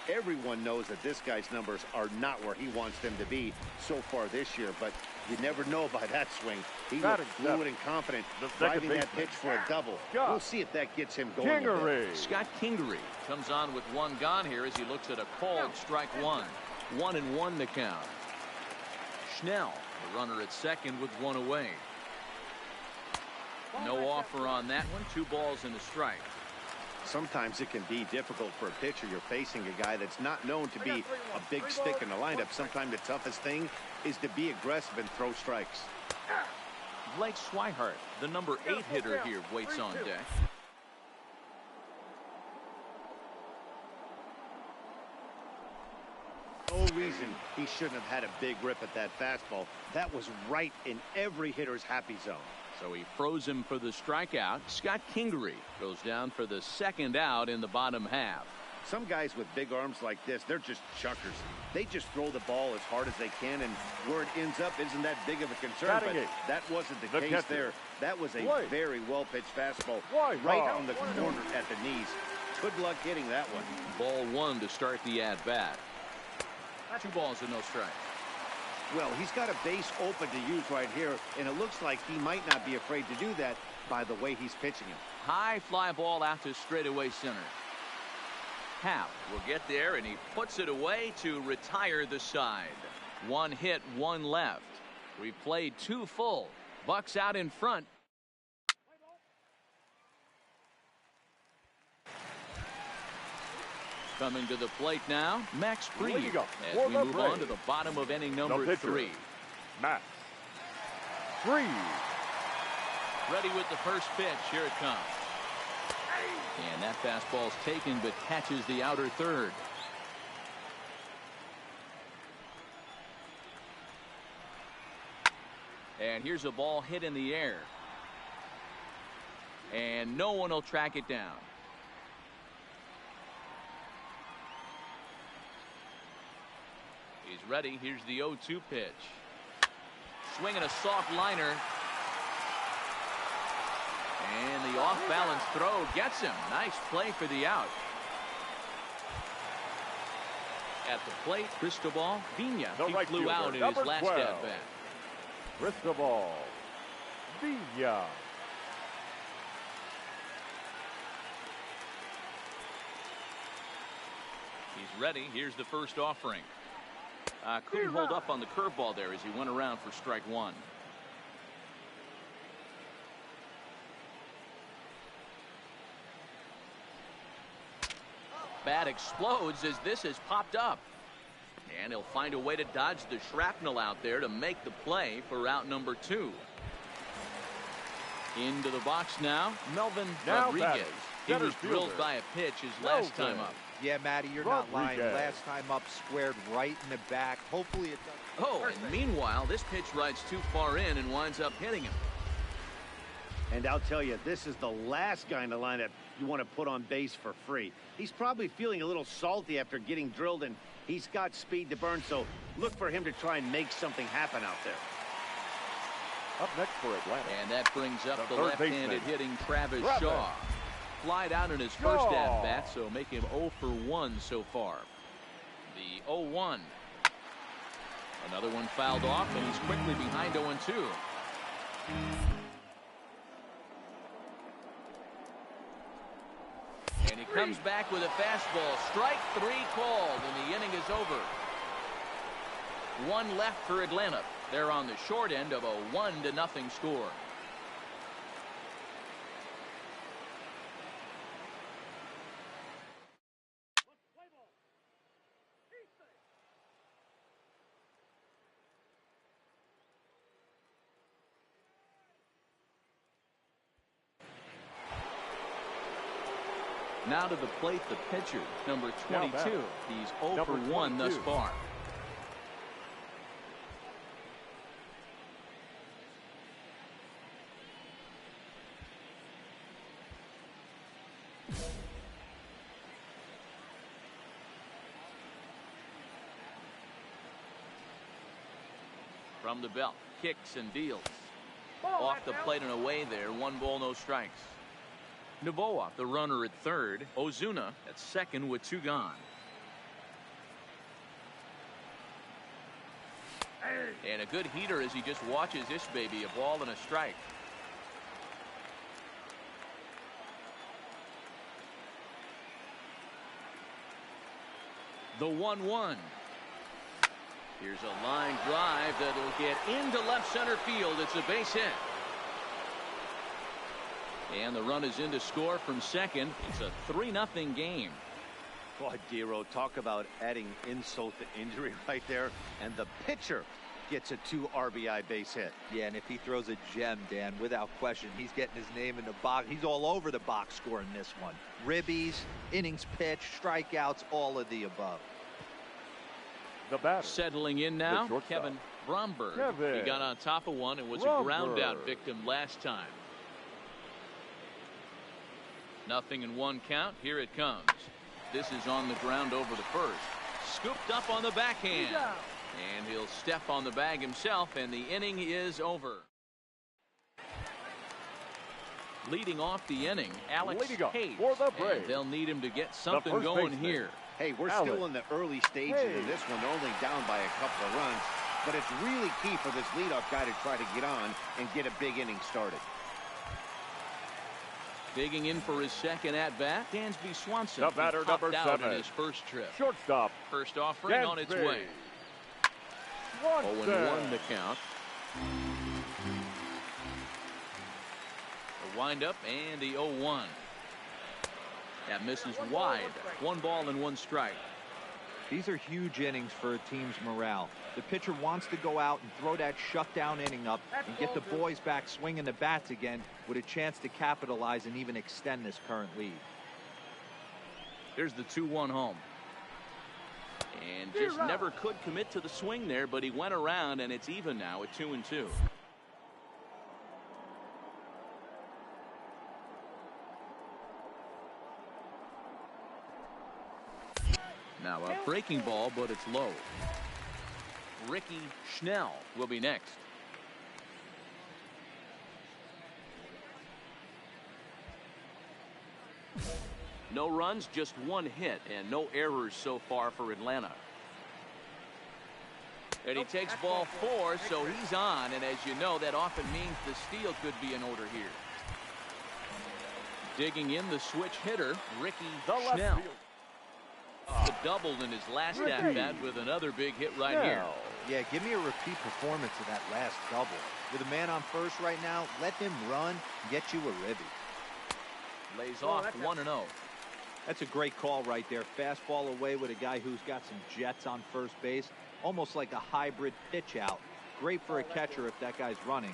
Everyone knows that this guy's numbers are not where he wants them to be so far this year, but you never know by that swing. He looks fluid and confident, driving that pitch for a double. We'll see if that gets him going. Scott Kingery comes on with 1 gone here as he looks at a called strike 1. 1-1 the count. Schnell, the runner at second with 1 away. No offer on that one. 2 balls and a strike. Sometimes it can be difficult for a pitcher. You're facing a guy that's not known to be a big stick in the lineup. Sometimes the toughest thing is to be aggressive and throw strikes. Blake Swihart, the number 8 hitter here, waits on deck. No reason he shouldn't have had a big rip at that fastball. That was right in every hitter's happy zone. So he froze him for the strikeout. Scott Kingery goes down for the 2nd out in the bottom half. Some guys with big arms like this, they're just chuckers. They just throw the ball as hard as they can, and where it ends up isn't that big of a concern. But that wasn't the case there. That was a very well-pitched fastball right on the corner at the knees. Good luck hitting that one. Ball 1 to start the at-bat. 2 balls and no strikes. Well, he's got a base open to use right here, and it looks like he might not be afraid to do that by the way he's pitching him. High fly ball out to straightaway center. half. We'll get there, and he puts it away to retire the side. One hit, one left. We played 2 full. Bucks out in front. Coming to the plate now, Max Fried, as we move on to the bottom of inning number 3. Max Fried. Ready with the first pitch. Here it comes. And that fastball's taken, but catches the outer third. And here's a ball hit in the air. And no one will track it down. He's ready. Here's the 0-2 pitch. Swinging a soft liner. And the off-balance throw gets him. Nice play for the out. At the plate, Cristobal Vina. He flew out in his last at-bat. Cristobal Vina. He's ready. Here's the first offering. Couldn't hold up on the curveball there as he went around for strike 1. Bat explodes as this has popped up. And he'll find a way to dodge the shrapnel out there to make the play for out number 2. Into the box now, Melvin Rodriguez. He was drilled by a pitch his last time up. Yeah, Matty, you're not lying. Last time up, squared right in the back. Hopefully it doesn't. Oh, and meanwhile, this pitch rides too far in and winds up hitting him. And I'll tell you, this is the last guy in the lineup you want to put on base for free. He's probably feeling a little salty after getting drilled, and he's got speed to burn, so look for him to try and make something happen out there. Up next for Atlanta. And that brings up the left-handed hitting Travis Shaw. Flied out in his first at-bat, so make him 0 for 1 so far. The 0-1. Another one fouled off, and he's quickly behind 0-2. And he comes back with a fastball. Strike 3 called, and the inning is over. 1 left for Atlanta. They're on the short end of a 1-0 score. Now to the plate, the pitcher, number 22. He's 0 for 1 thus far. From the belt, kicks and deals. Off the plate and away there, 1 ball, no strikes. Novoa, the runner at third. Ozuna at second with 2 gone. And a good heater as he just watches this baby, a ball and a strike. The 1-1. Here's a line drive that'll get into left center field. It's a base hit. And the run is in to score from second. It's a 3-0 game. Boy, Dero, talk about adding insult to injury right there. And the pitcher gets a 2 RBI base hit. Yeah, and if he throws a gem, Dan, without question, he's getting his name in the box. He's all over the box score in this one. Ribbies, innings pitched, strikeouts, all of the above. The batter. Settling in now, Kevin Bromberg. He got on top of one and was a ground out victim last time. 0-1 count. Here it comes. This is on the ground over the first. Scooped up on the backhand. And he'll step on the bag himself, and the inning is over. Leading off the inning, Alex Hayes. And they'll need him to get something going here. Hey, we're still in the early stages of this one. They're only down by a couple of runs. But it's really key for this leadoff guy to try to get on and get a big inning started. Digging in for his second at-bat, Dansby Swanson. The batter, number out 7. in his first trip. Shortstop. First offering on its way. 0-1 the count. The windup and the 0-1. That misses wide. 1 ball and 1 strike. These are huge innings for a team's morale. The pitcher wants to go out and throw that shutdown inning up and get the boys back swinging the bats again with a chance to capitalize and even extend this current lead. Here's the 2-1 home. And just never could commit to the swing there, but he went around, and it's even now at 2-2. Now a breaking ball, but it's low. Ricky Schnell will be next. No runs, just 1 hit, and no errors so far for Atlanta. And he takes ball 4, so he's on, and as you know, that often means the steal could be in order here. Digging in the switch hitter, Ricky Schnell. Doubled in his last at-bat with another big hit right here. Yeah, give me a repeat performance of that last double. With a man on first right now, let him run and get you a ribby. Lays off 1-0. That's a great call right there. Fastball away with a guy who's got some jets on first base. Almost like a hybrid pitch out. Great for a catcher if that guy's running.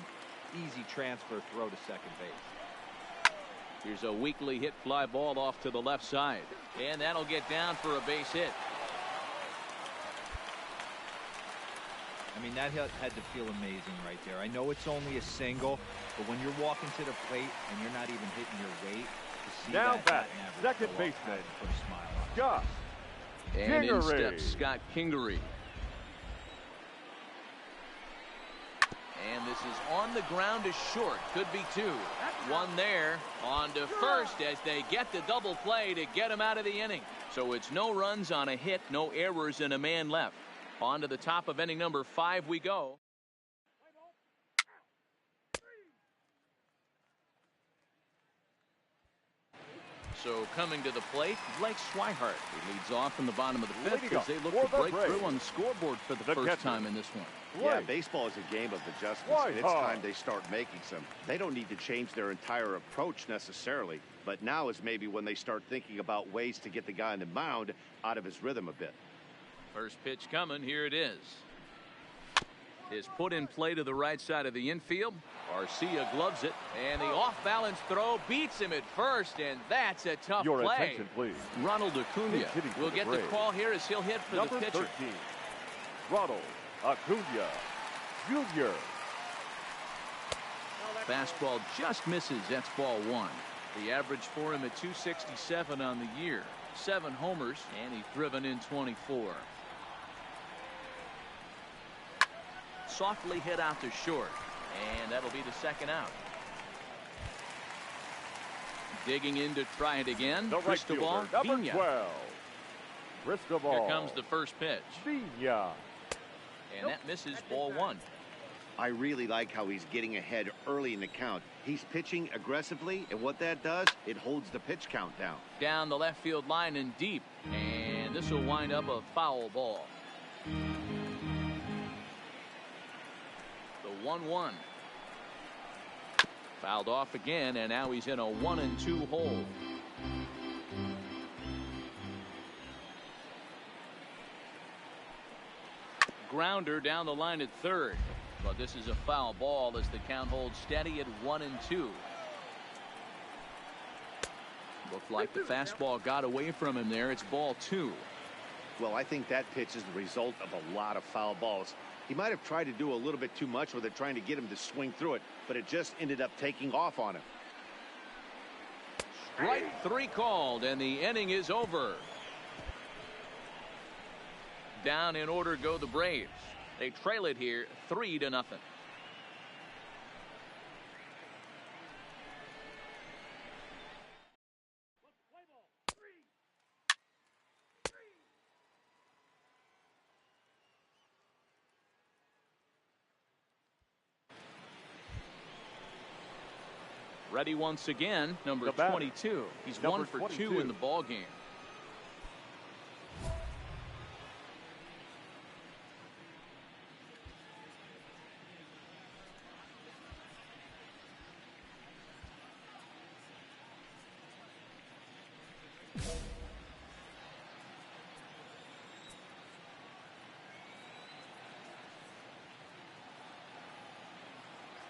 Easy transfer throw to second base. Here's a weakly hit fly ball off to the left side. And that'll get down for a base hit. I mean, that had to feel amazing right there. I know it's only a single, but when you're walking to the plate and you're not even hitting your weight, to see now that second baseman, put a smile on Scott and in Kingery. steps Scott Kingery. And this is on the ground to short. Could be 2. 1 there. On to first as they get the double play to get him out of the inning. So it's no runs on a hit, no errors, and a man left. On to the top of inning number 5 we go. So coming to the plate, Blake Swihart. He leads off in the bottom of the 5th as they look to break through on the scoreboard for the first time in this one. Yeah, baseball is a game of adjustments, and it's time they start making some. They don't need to change their entire approach necessarily, but now is maybe when they start thinking about ways to get the guy on the mound out of his rhythm a bit. First pitch coming. Here it is. Is put in play to the right side of the infield. Garcia gloves it, and the off-balance throw beats him at first, and that's a tough Your play. attention, please. Ronald Acuna will get the call here as he'll hit for number the pitcher. 13, Ronald Acuna Jr. Fastball just misses. That's ball 1. The average for him at 267 on the year. 7 homers, and he's driven in 24. Softly hit out to short, and that'll be the second out. Digging in to try it again. The right Cristobal fielder, number Pena. 12, Cristobal. Here comes the first pitch. Pena. And that misses ball 1. I really like how he's getting ahead early in the count. He's pitching aggressively, and what that does, it holds the pitch count down. Down the left field line and deep, and this will wind up a foul ball. The 1-1. Fouled off again, and now he's in a 1-2 hole. Grounder down the line at third, but this is a foul ball as the count holds steady at 1-2. Looked like the fastball got away from him there. It's ball 2. Well, I think that pitch is the result of a lot of foul balls. He might have tried to do a little bit too much with it, trying to get him to swing through it, but it just ended up taking off on him. Strike 3 called, and the inning is over. Down in order go the Braves. They trail it here 3-0. Ready once again, number 22. He's 1 for 2 in the ball game.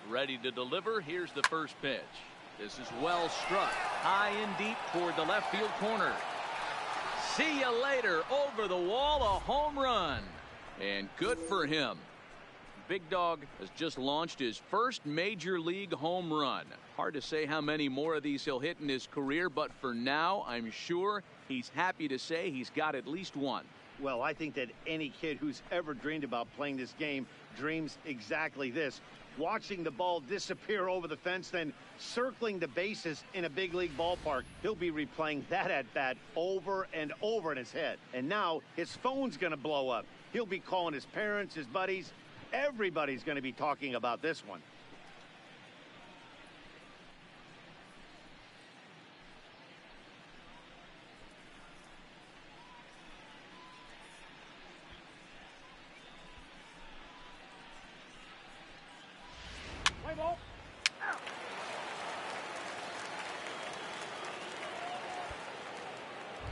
Ready to deliver. Here's the first pitch. This is well struck. High and deep toward the left field corner. See you later. Over the wall, a home run. And good for him. Big Dog has just launched his first major league home run. Hard to say how many more of these he'll hit in his career, but for now, I'm sure he's happy to say he's got at least one. Well, I think that any kid who's ever dreamed about playing this game dreams exactly this. Watching the ball disappear over the fence, then circling the bases in a big league ballpark. He'll be replaying that at bat over and over in his head. And now his phone's going to blow up. He'll be calling his parents, his buddies. Everybody's going to be talking about this one.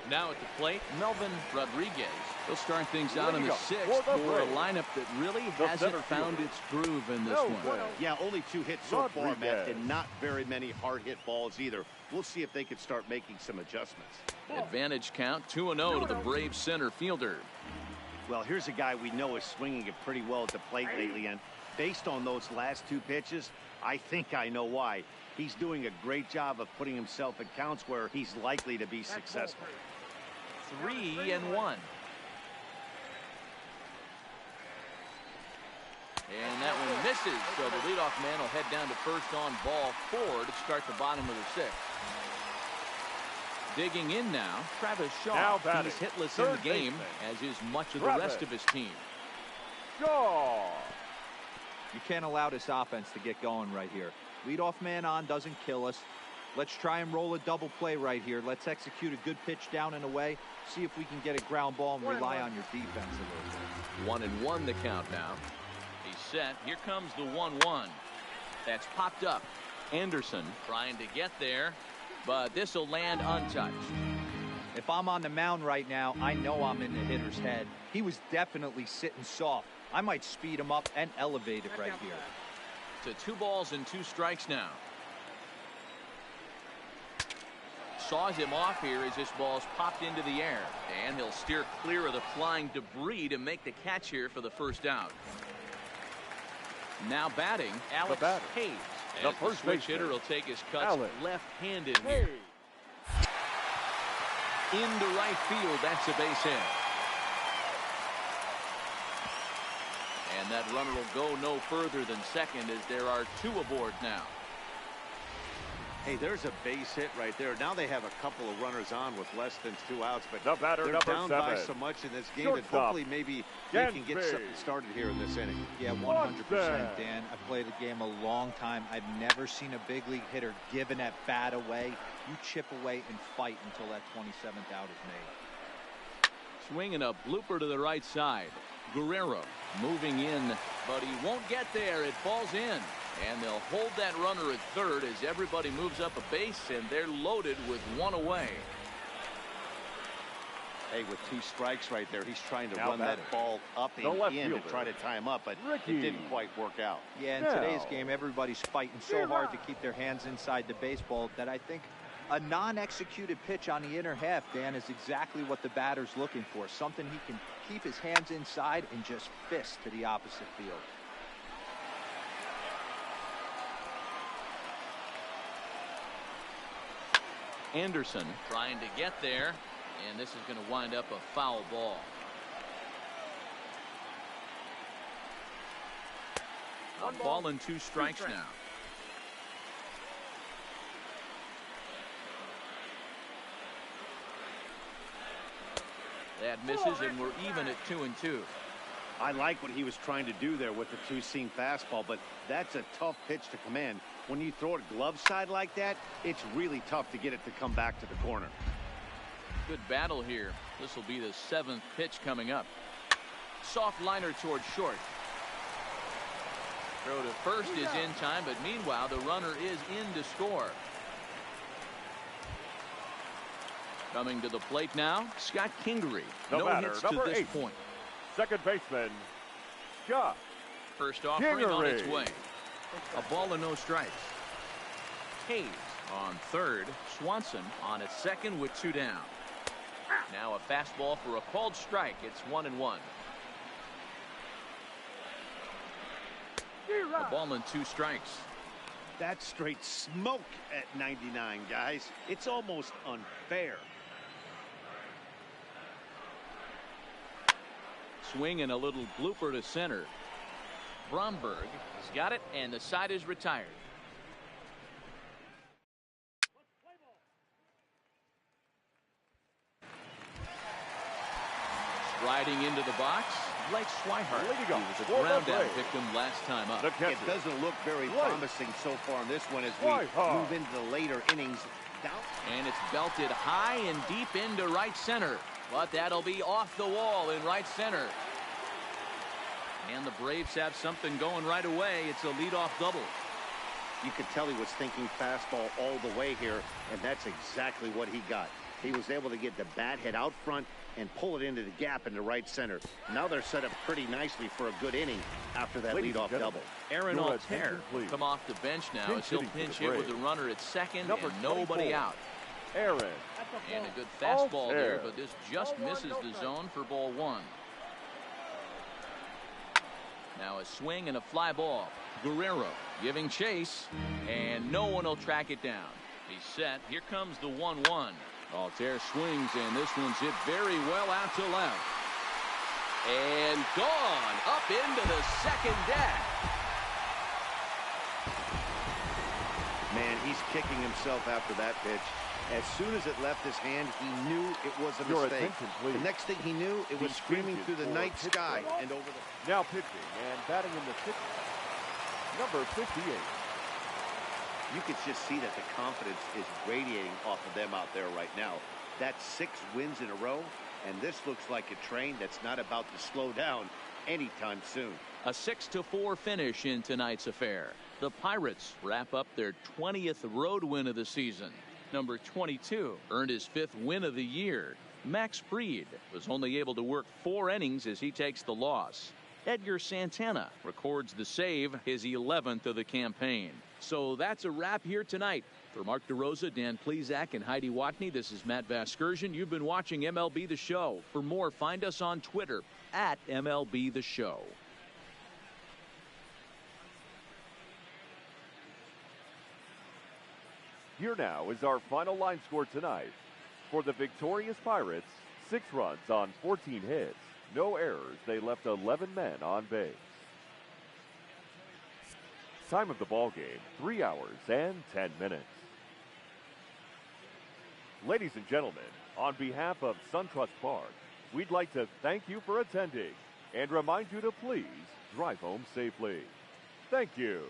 Now at the plate, Melvin Rodriguez. He'll start things out in the sixth for a lineup that really hasn't found its groove in this one. Yeah, only 2 hits so far, Matt, and not very many hard hit balls either. We'll see if they can start making some adjustments. Advantage count 2-0 to the Braves center fielder. Well, here's a guy we know is swinging it pretty well at the plate lately, and based on those last 2 pitches, I think I know why. He's doing a great job of putting himself in counts where he's likely to be successful. 3-1. And that one misses, so the leadoff man will head down to first on ball 4 to start the bottom of the 6th. Digging in now, Travis Shaw. He's hitless in the game, as is much of the rest of his team. Shaw. You can't allow this offense to get going right here. Leadoff man on doesn't kill us. Let's try and roll a double play right here. Let's execute a good pitch down and away. See if we can get a ground ball and rely on your defense a little bit. 1-1 the count now. He's set. Here comes the 1-1. That's popped up. Anderson trying to get there, but this will land untouched. If I'm on the mound right now, I know I'm in the hitter's head. He was definitely sitting soft. I might speed him up and elevate it right here. To 2 balls and 2 strikes now. Saws him off here as this ball's popped into the air, and he'll steer clear of the flying debris to make the catch here for the first out. Now batting, Alex Hayes. The As the first switch baseman, hitter will take his cuts left-handed here. Into right field, that's a base hit. And that runner will go no further than second as there are 2 aboard now. Hey, there's a base hit right there. Now they have a couple of runners on with less than 2 outs, but the batter, they're down by so much in this game that hopefully maybe they can get something started here in this inning. Yeah, 100%, Dan. I've played the game a long time. I've never seen a big league hitter give an at-bat away. You chip away and fight until that 27th out is made. Swinging a blooper to the right side. Guerrero moving in, but he won't get there. It falls in. And they'll hold that runner at third as everybody moves up a base, and they're loaded with 1 away. Hey, with 2 strikes right there, he's trying to run that ball up and in to try to tie him up, but it didn't quite work out. Yeah, in today's game, everybody's fighting so hard to keep their hands inside the baseball that I think a non-executed pitch on the inner half, Dan, is exactly what the batter's looking for. Something he can keep his hands inside and just fist to the opposite field. Anderson trying to get there, and this is going to wind up a foul ball. A ball and 2 strikes now. That misses, and we're even at 2-2. I like what he was trying to do there with the 2-seam fastball, but that's a tough pitch to command. When you throw it glove side like that, it's really tough to get it to come back to the corner. Good battle here. This will be the 7th pitch coming up. Soft liner towards short. Throw to first is in time, but meanwhile the runner is in to score. Coming to the plate now, Scott Kingery. No hits to this point. Second baseman, Scott First offering on its way. A ball and no strikes. Hayes on third. Swanson on at second with 2 down. Now a fastball for a called strike. It's 1-1. A ball and 2 strikes. That's straight smoke at 99, guys. It's almost unfair. Swing and a little blooper to center. Bromberg has got it, and the side is retired. Striding into the box, Blake Swihart. He was a ground down victim last time up. It doesn't look very promising so far in this one as we move into the later innings. And it's belted high and deep into right center. But that'll be off the wall in right center. And the Braves have something going right away. It's a leadoff double. You could tell he was thinking fastball all the way here, and that's exactly what he got. He was able to get the bat head out front and pull it into the gap into right center. Now they're set up pretty nicely for a good inning after that leadoff double. Aaron Altair will come off the bench now as he'll pinch hit with the runner at second and nobody out. Aaron. And a good fastball there, but this just misses the zone for ball 1. Now a swing and a fly ball. Guerrero giving chase, and no one will track it down. He's set. Here comes the 1-1. Altair swings, and this one's hit very well out to left. And gone up into the second deck. Man, he's kicking himself after that pitch. As soon as it left his hand, he knew it was a mistake. The next thing he knew, it was screaming through the night sky and over the... Now pitching and batting in the 6th, number 58. You could just see that the confidence is radiating off of them out there right now. That's 6 wins in a row, and this looks like a train that's not about to slow down anytime soon. A 6-4 finish in tonight's affair. The Pirates wrap up their 20th road win of the season. Number 22 earned his 5th win of the year. Max Fried was only able to work 4 innings as he takes the loss. Edgar Santana records the save, his 11th of the campaign. So that's a wrap here tonight. For Mark DeRosa, Dan Plesac, and Heidi Watney, this is Matt Vasgersian. You've been watching MLB The Show. For more, find us on Twitter at MLB The Show. Here now is our final line score tonight. For the victorious Pirates, 6 runs on 14 hits. No errors. They left 11 men on base. Time of the ball game, 3 hours and 10 minutes. Ladies and gentlemen, on behalf of SunTrust Park, we'd like to thank you for attending and remind you to please drive home safely. Thank you.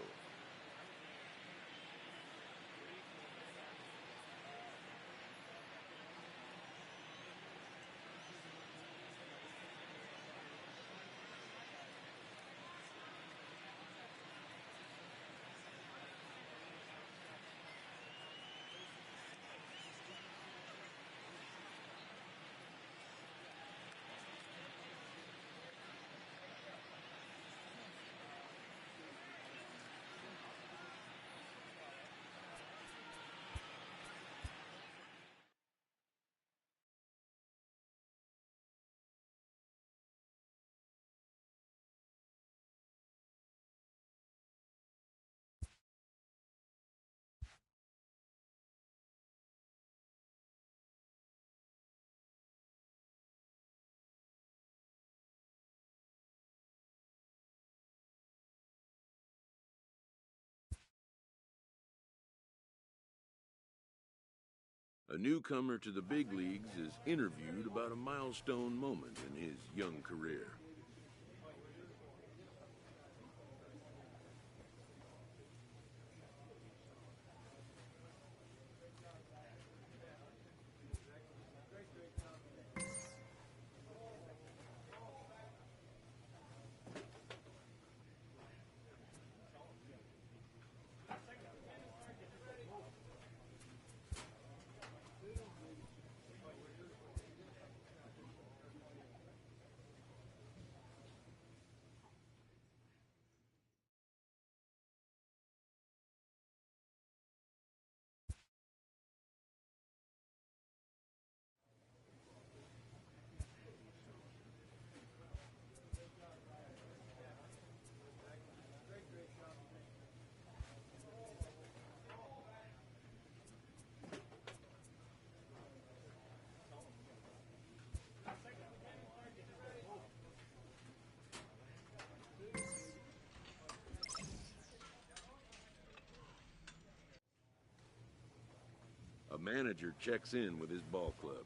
A newcomer to the big leagues is interviewed about a milestone moment in his young career. manager checks in with his ball club.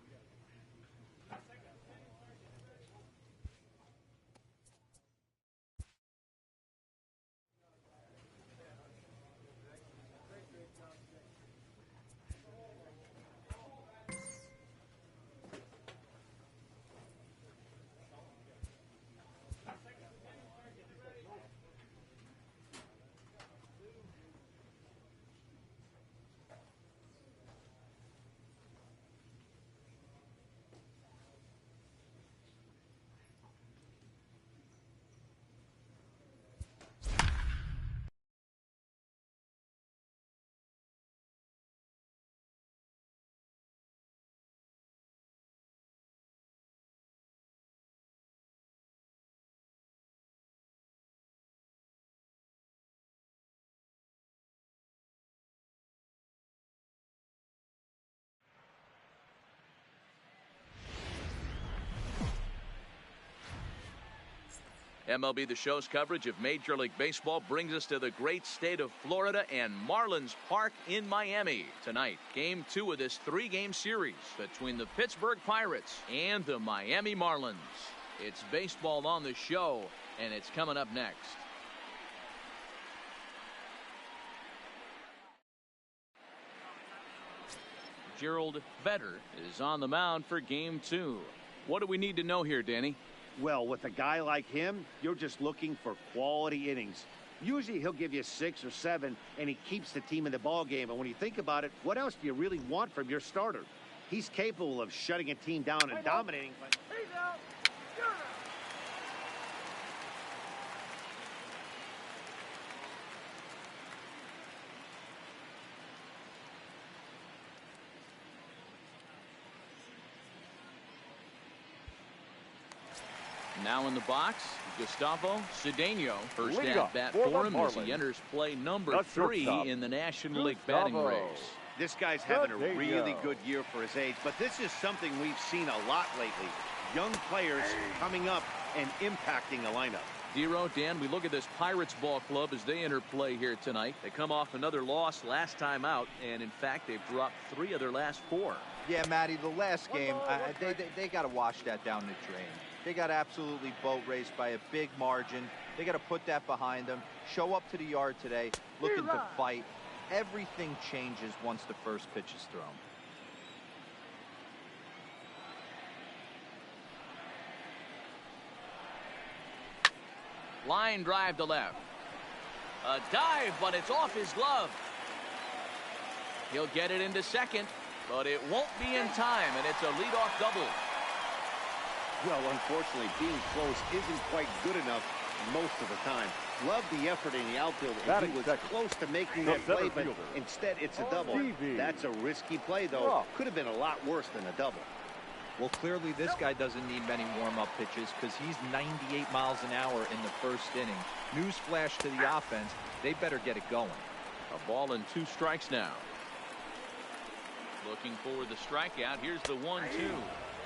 MLB The Show's coverage of Major League Baseball brings us to the great state of Florida and Marlins Park in Miami. Tonight, Game 2 of this 3-game series between the Pittsburgh Pirates and the Miami Marlins. It's baseball on the show, and it's coming up next. Gerald Vetter is on the mound for Game 2. What do we need to know here, Danny? Well, with a guy like him, you're just looking for quality innings. Usually he'll give you 6 or 7, and he keeps the team in the ball game. And when you think about it, what else do you really want from your starter? He's capable of shutting a team down and dominating. Now in the box, Gustavo Cedeno. First at bat for him as he enters play number 3 in the National League batting race. This guy's having a really good year for his age, but this is something we've seen a lot lately. Young players coming up and impacting the lineup. Dero, Dan, we look at this Pirates ball club as they enter play here tonight. They come off another loss last time out, and in fact, they've dropped 3 of their last 4. Yeah, Matty, the last game, they got to wash that down the drain. They got absolutely boat raced by a big margin. They got to put that behind them. Show up to the yard today looking to fight. Everything changes once the first pitch is thrown. Line drive to left. A dive, but it's off his glove. He'll get it into second, but it won't be in time, and it's a leadoff double. Well, unfortunately, being close isn't quite good enough most of the time. Love the effort in the outfield. And he was close to making that play, but instead it's a double. That's a risky play, though. Could have been a lot worse than a double. Well, clearly this guy doesn't need many warm-up pitches because he's 98 miles an hour in the first inning. Newsflash to the offense, they better get it going. A ball and 2 strikes now. Looking for the strikeout. Here's the 1-2.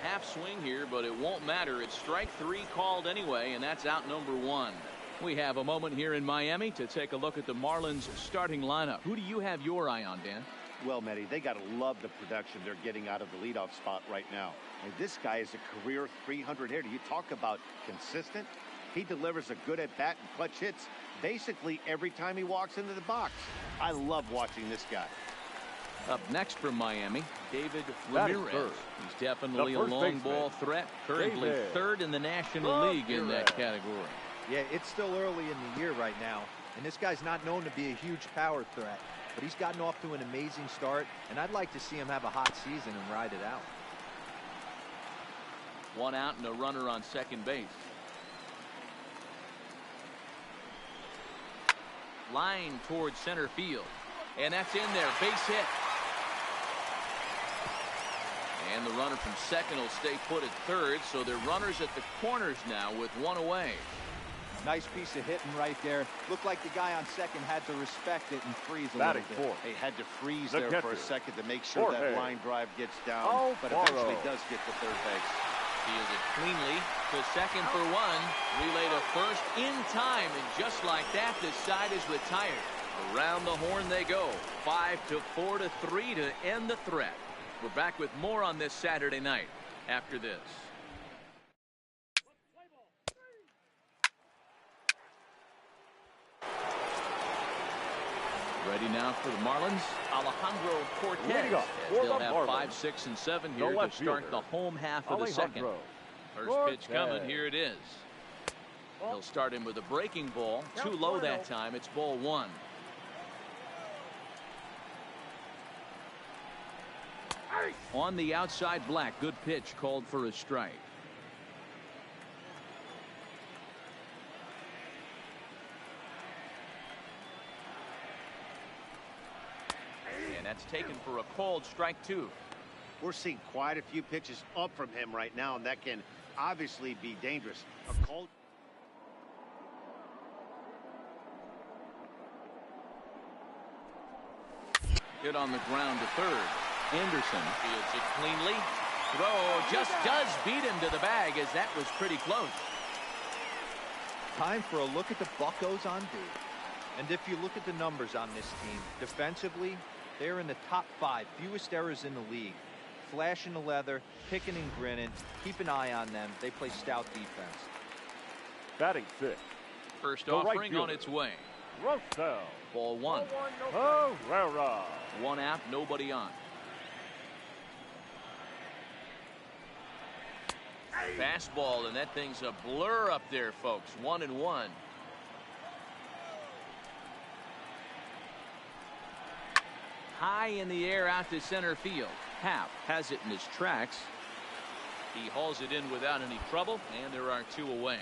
Half swing here, but it won't matter. It's strike 3 called anyway, and that's out number 1. We have a moment here in Miami to take a look at the Marlins starting lineup. Who do you have your eye on, Dan? Well, Matty, they got to love the production they're getting out of the leadoff spot right now. And this guy is a career 300 hitter. You talk about consistent. He delivers a good at-bat and clutch hits basically every time he walks into the box. I love watching this guy. Up next from Miami, David Ramirez. He's definitely a long ball threat. Currently 3rd in the National League in that category. Yeah, it's still early in the year right now, and this guy's not known to be a huge power threat, but he's gotten off to an amazing start, and I'd like to see him have a hot season and ride it out. 1 out and a runner on second base. Line towards center field, and that's in there. Base hit. And the runner from second will stay put at third, so they're runners at the corners now with 1 away. Nice piece of hitting right there. Looked like the guy on second had to respect it and freeze a little bit. He had to freeze there for a second to make sure that line drive gets down, but eventually does get to third base. Fielded cleanly to second for 1. Relay to first in time, and just like that, the side is retired. Around the horn they go. 5-4-3 to end the threat. We're back with more on this Saturday night after this. Ready now for the Marlins, Alejandro Cortez. They'll have 5, 6, and 7 here to start the home half of the second. First pitch coming, here it is. He'll start him with a breaking ball. Too low that time. It's ball 1. On the outside, Black. Good pitch called for a strike. And that's taken for a called strike 2. We're seeing quite a few pitches up from him right now, and that can obviously be dangerous. A called. Hit on the ground to third. Anderson fields it cleanly. Throw just does beat him to the bag, as that was pretty close. Time for a look at the Buccos on D. And if you look at the numbers on this team, defensively, they're in the top 5 fewest errors in the league. Flashing the leather, picking and grinning. Keep an eye on them. They play stout defense. Batting 6. First offering on its way. Russell. Ball 1. Herrera. 1 out, nobody on. Fastball, and that thing's a blur up there, folks. 1-1. High in the air out to center field. Happ has it in his tracks. He hauls it in without any trouble, and there are 2 away.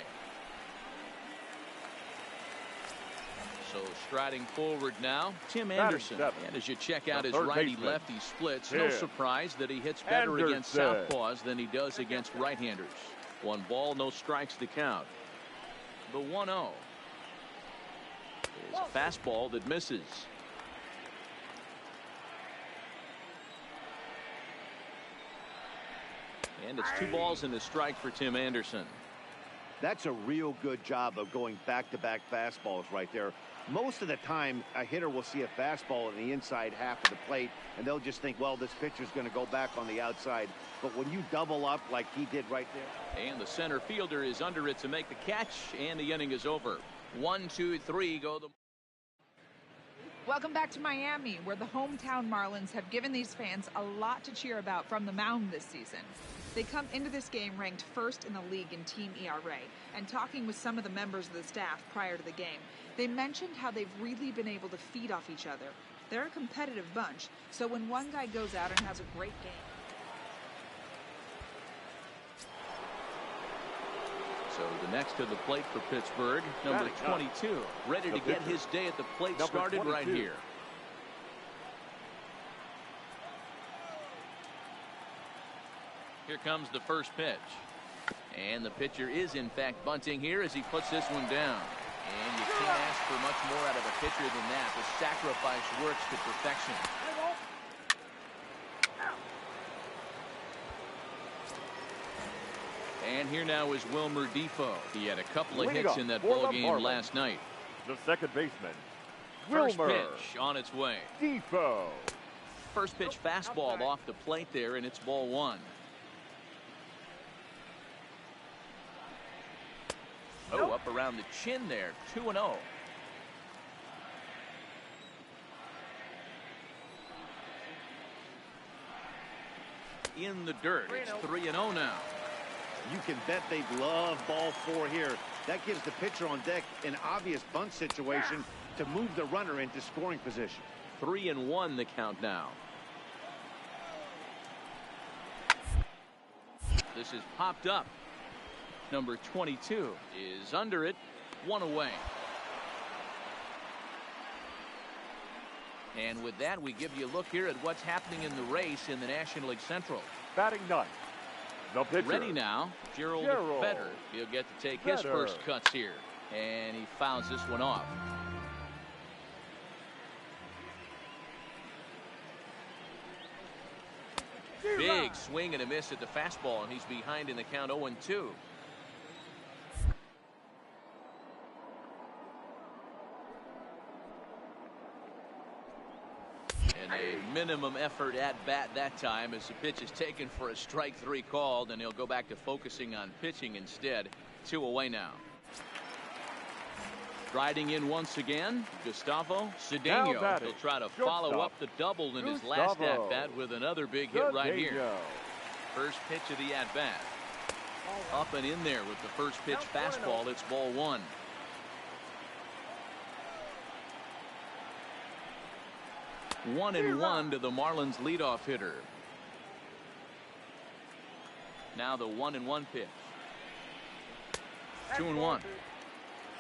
So striding forward now, Tim Anderson. And as you check out his righty-lefty splits, no surprise that he hits better against southpaws than he does against right-handers. 1 ball, no strikes to count. The 1-0 is a fastball that misses. And it's 2 balls and a strike for Tim Anderson. That's a real good job of going back-to-back fastballs right there. Most of the time, a hitter will see a fastball in the inside half of the plate, and they'll just think, well, this pitcher's going to go back on the outside. But when you double up like he did right there. And the center fielder is under it to make the catch, and the inning is over. 1, 2, 3, go the... Welcome back to Miami, where the hometown Marlins have given these fans a lot to cheer about from the mound this season. They come into this game ranked first in the league in team ERA, and talking with some of the members of the staff prior to the game, they mentioned how they've really been able to feed off each other. They're a competitive bunch, so when one guy goes out and has a great game. So the next to the plate for Pittsburgh, number 22, ready to get his day at the plate started right here. Here comes the first pitch. And the pitcher is in fact bunting here as he puts this one down. And you can't ask for much more out of a pitcher than that. The sacrifice works to perfection. And here now is Wilmer Defoe. He had a couple of hits in that ball game last night. The second baseman, First Wilmer pitch on its way. Defoe. First pitch fastball off the plate there, and it's ball 1. Oh, up around the chin there. 2-0. In the dirt. It's 3-0 now. You can bet they love ball 4 here. That gives the pitcher on deck an obvious bunt situation to move the runner into scoring position. 3-1 the count now. This is popped up. Number 22 is under it. 1 away. And with that, we give you a look here at what's happening in the race in the National League Central. Batting 9. The pitcher. Ready now, Gerald Feder. He'll get to take his first cuts here. And he fouls this one off. Big swing and a miss at the fastball, and he's behind in the count 0-2. And they minimum effort at bat that time, as the pitch is taken for a strike 3 called, and he'll go back to focusing on pitching instead. 2 away now. Striding in once again, Gustavo Cedeno. He'll try to follow up the double in his last at bat with another big hit right here. First pitch of the at bat. Up and in there with the first pitch fastball. It's ball 1. 1-1 to the Marlins leadoff hitter. Now the 1-1 pitch. 2-1.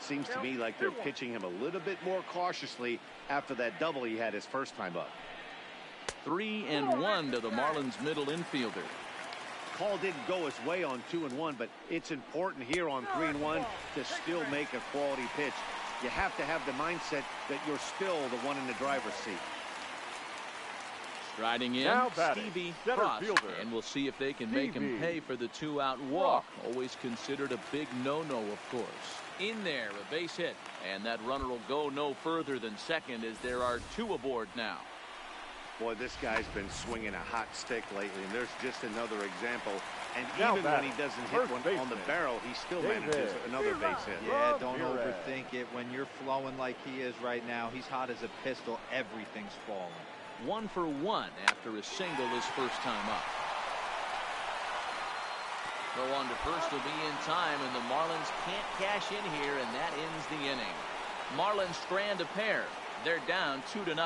Seems to me like they're pitching him a little bit more cautiously after that double he had his first time up. 3-1 to the Marlins middle infielder. Call didn't go his way on 2-1, but it's important here on 3-1 to still make a quality pitch. You have to have the mindset that you're still the one in the driver's seat. Striding in, Stevie Cross, and we'll see if they can make him pay for the 2-out walk. Always considered a big no-no, of course. In there, a base hit, and that runner will go no further than second, as there are 2 aboard now. Boy, this guy's been swinging a hot stick lately, and there's just another example. And even when he doesn't hit one on the barrel, he still manages another base hit. Yeah, don't overthink it. When you're flowing like he is right now, he's hot as a pistol. Everything's falling. 1 for 1 after a single his first time up. Throw on to first will be in time, and the Marlins can't cash in here, and that ends the inning. Marlins strand a pair. They're down 2-0.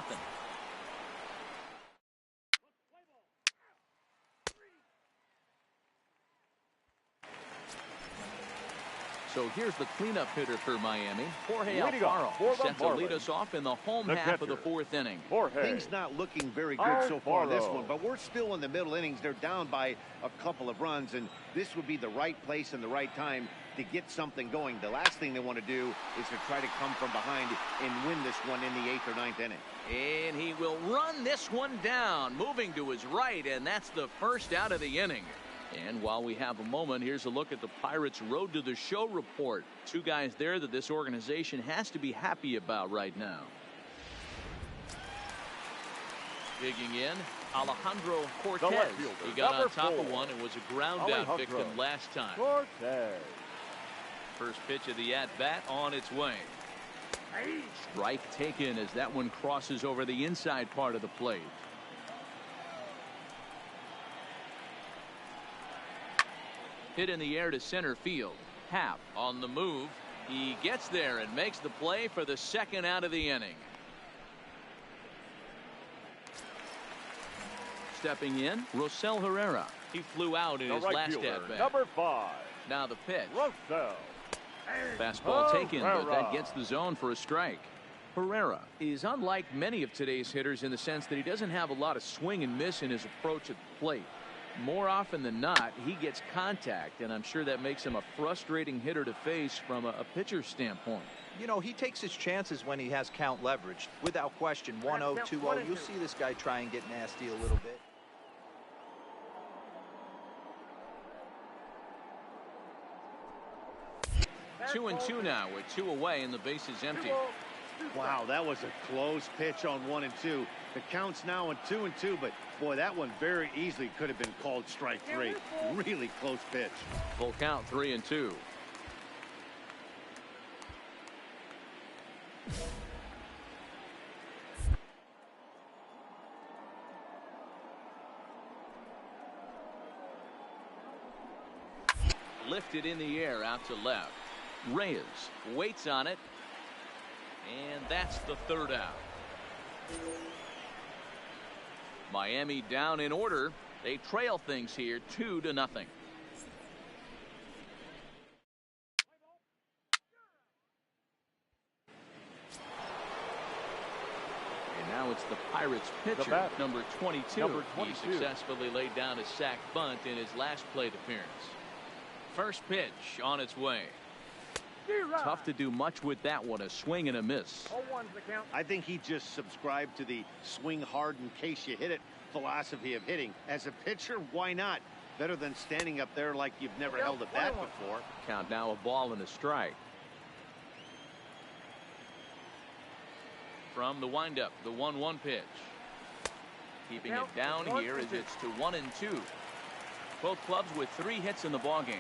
So here's the cleanup hitter for Miami, Jorge Alfaro, set to lead us off in the home half of the 4th inning. Things not looking very good so far in this one, but we're still in the middle innings. They're down by a couple of runs, and this would be the right place and the right time to get something going. The last thing they want to do is to try to come from behind and win this one in the 8th or 9th inning. And he will run this one down, moving to his right, and that's the first out of the inning. And while we have a moment, here's a look at the Pirates' Road to the Show report. 2 guys there that this organization has to be happy about right now. Digging in, Alejandro Cortez. He got on top of one and was a ground out victim last time. First pitch of the at-bat on its way. Strike taken as that one crosses over the inside part of the plate. Hit in the air to center field. Happ on the move. He gets there and makes the play for the 2nd out of the inning. Stepping in, Rosell Herrera. He flew out in his last at-bat. Number 5. Now the pitch. Rosell. Fastball taken, but that gets the zone for a strike. Herrera is unlike many of today's hitters in the sense that he doesn't have a lot of swing and miss in his approach at the plate. More often than not, he gets contact, and I'm sure that makes him a frustrating hitter to face from a pitcher's standpoint. You know, he takes his chances when he has count leverage. Without question, 1-0, 2-0, you'll see this guy try and get nasty a little bit. Two and two now with 2 away and the base is empty. Wow, that was a close pitch on 1 and 2. The count's now on 2 and 2, but boy, that one very easily could have been called strike 3. Really close pitch. Full count, 3 and 2. Lifted in the air out to left. Reyes waits on it. And that's the 3rd out. Miami down in order. They trail things here 2-0. And now it's the Pirates pitcher, number 22. He successfully laid down a sac bunt in his last plate appearance. First pitch on its way. Tough to do much with that one. A swing and a miss. I think he just subscribed to the swing hard in case you hit it philosophy of hitting. As a pitcher, why not? Better than standing up there like you've never held a bat before. Count now, a ball and a strike. From the windup, the 1-1 pitch. Keeping it down here as it's to 1-2. Both clubs with 3 hits in the ballgame.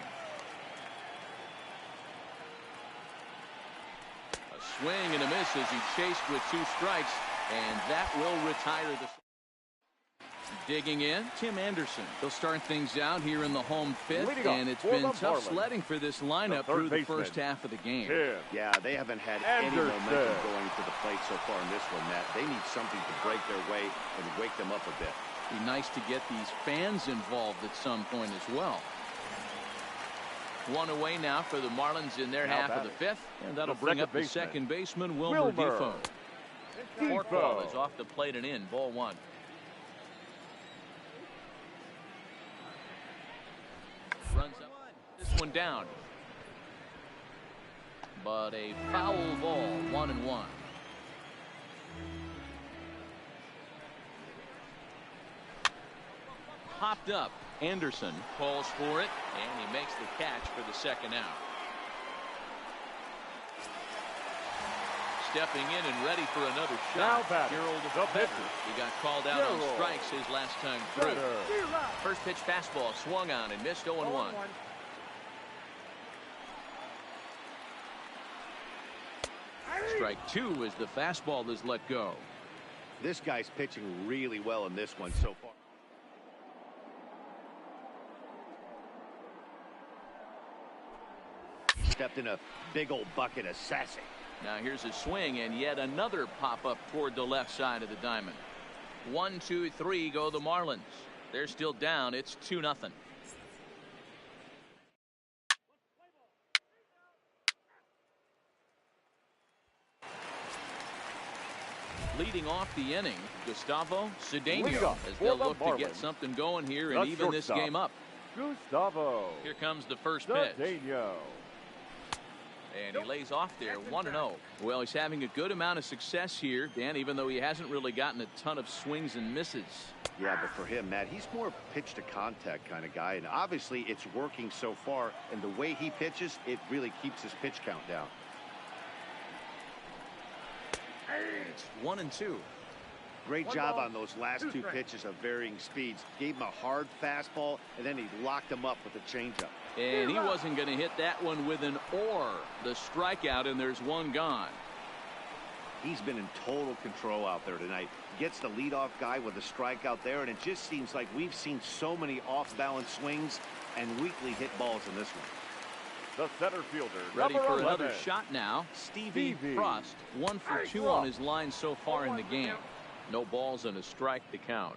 A swing and a miss as he chased with 2 strikes, and that will retire the. Digging in, Tim Anderson. They'll start things out here in the home 5th, and it's been tough sledding for this lineup through the first half of the game. Yeah, they haven't had any momentum going to the plate so far in this one, Matt. They need something to break their way and wake them up a bit. Be nice to get these fans involved at some point as well. 1 away now for the Marlins in their half of the 5th, and that'll bring up the second baseman, Wilmer Defoe. Forkball is off the plate and in, ball 1. Runs up this one down, but a foul ball, 1-1. Popped up. Anderson calls for it, and he makes the catch for the second out. Stepping in and ready for another shot. Gerald Becker. He got called out on strikes his last time through. First pitch fastball swung on and missed 0-1. Strike 2 as the fastball is let go. This guy's pitching really well in this one so far. Stepped in a big old bucket of sassy. Now here's a swing and yet another pop-up toward the left side of the diamond. 1, 2, 3 go the Marlins. They're still down. It's 2-0. Leading off the inning, Gustavo Cedeno, as they'll look to get something going here and even this game up. Gustavo. Here comes the first pitch. And he lays off there, 1-0. Well, he's having a good amount of success here, Dan, even though he hasn't really gotten a ton of swings and misses. Yeah, but for him, Matt, he's more pitch to contact kind of guy, and obviously it's working so far, and the way he pitches, it really keeps his pitch count down. It's 1-2. Great job on those last 2 pitches of varying speeds. Gave him a hard fastball, and then he locked him up with a changeup. And he wasn't going to hit that one with an or. The strikeout, and there's 1 gone. He's been in total control out there tonight. Gets the leadoff guy with a strikeout there, and it just seems like we've seen so many off-balance swings and weakly hit balls in this one. The center fielder, ready for another shot now. Stevie Frost, 1 for 2 on his line so far in the game. No balls and a strike to count.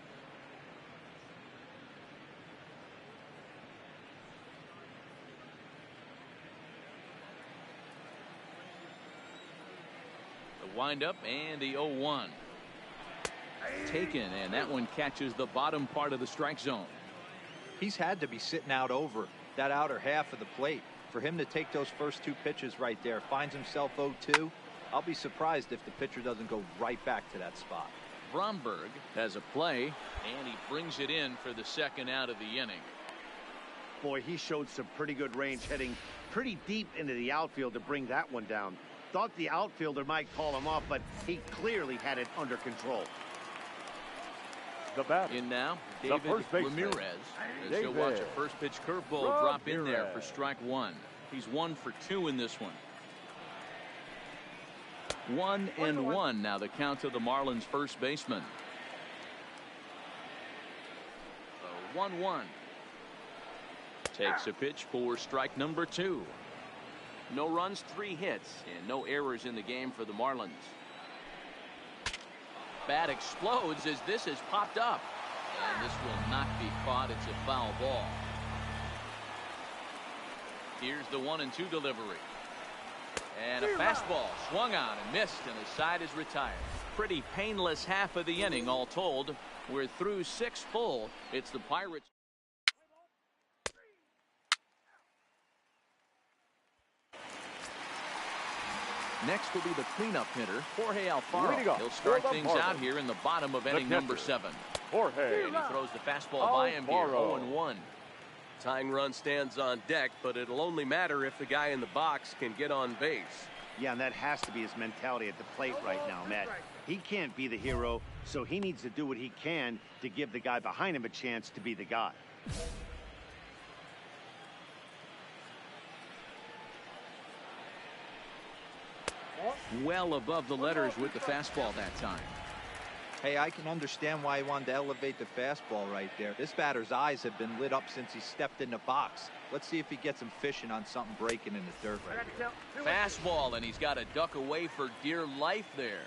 The windup and the 0-1. Taken, and that one catches the bottom part of the strike zone. He's had to be sitting out over that outer half of the plate. For him to take those first 2 pitches right there, finds himself 0-2. I'll be surprised if the pitcher doesn't go right back to that spot. Bromberg has a play, and he brings it in for the second out of the inning. Boy, he showed some pretty good range, heading pretty deep into the outfield to bring that one down. Thought the outfielder might call him off, but he clearly had it under control. The batter. In now, David Ramirez. As he'll watch a first pitch curveball drop in there for strike 1. He's 1 for 2 in this one. 1-1 now the count to the Marlins first baseman. 1-1. Takes a pitch for strike number 2. No runs, 3 hits, and no errors in the game for the Marlins. Bat explodes as this has popped up, and this will not be caught. It's a foul ball. Here's the 1-2 delivery. And a fastball swung on and missed, and the side is retired. Pretty painless half of the inning all told. We're through 6 full. It's the Pirates. Next will be the cleanup hitter, Jorge Alfaro. He'll start things out here in the bottom of inning number 7. Jorge. And he throws the fastball by him here, 0-1. Tying run stands on deck, but it'll only matter if the guy in the box can get on base. Yeah, and that has to be his mentality at the plate right now, Matt. He can't be the hero, so he needs to do what he can to give the guy behind him a chance to be the guy. Well above the letters with the fastball that time. Hey, I can understand why he wanted to elevate the fastball right there. This batter's eyes have been lit up since he stepped in the box. Let's see if he gets him fishing on something breaking in the dirt right here. Fastball, and he's got to duck away for dear life there.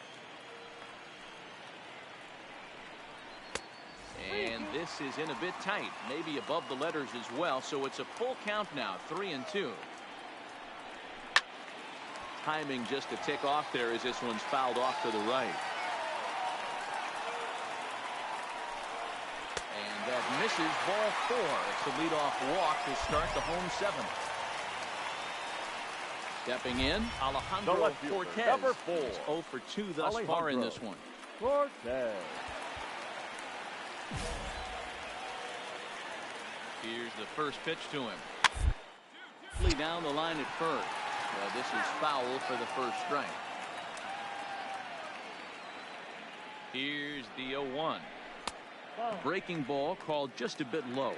And this is in a bit tight, maybe above the letters as well, so it's a full count now, 3-2. Timing just to tick off there as this one's fouled off to the right. And that misses, ball 4. It's a leadoff walk to start the home 7th. Stepping in, Alejandro Cortez. Number 4. He's 0 for 2 thus far in this one. Cortez. Here's the first pitch to him. Down the line at first. This is foul for the first strike. Here's the 0-1. Breaking ball called just a bit low.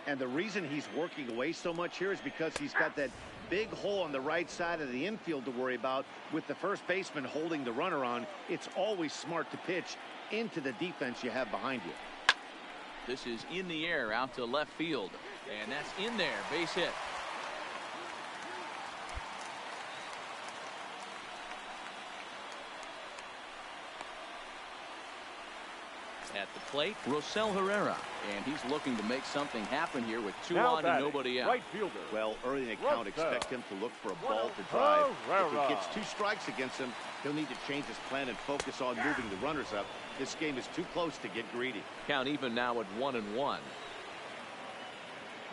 And the reason he's working away so much here is because he's got that big hole on the right side of the infield to worry about. With the first baseman holding the runner on, it's always smart to pitch into the defense you have behind you. This is in the air out to left field. And that's in there. Base hit. At the plate, Rosell Herrera, and he's looking to make something happen here with 2 on and nobody out. Right fielder. Well, early in the count, expect him to look for a ball to drive. If he gets 2 strikes against him, he'll need to change his plan and focus on moving the runners up. This game is too close to get greedy. Count even now at 1-1.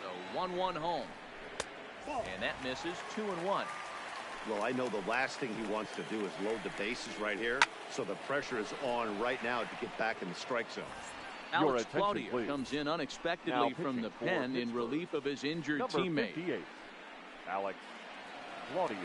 So 1-1 home, and that misses. 2-1. Well, I know the last thing he wants to do is load the bases right here, so the pressure is on right now to get back in the strike zone. Alex Claudia comes in unexpectedly from the pen in relief of his injured teammate. 58, Alex Claudio.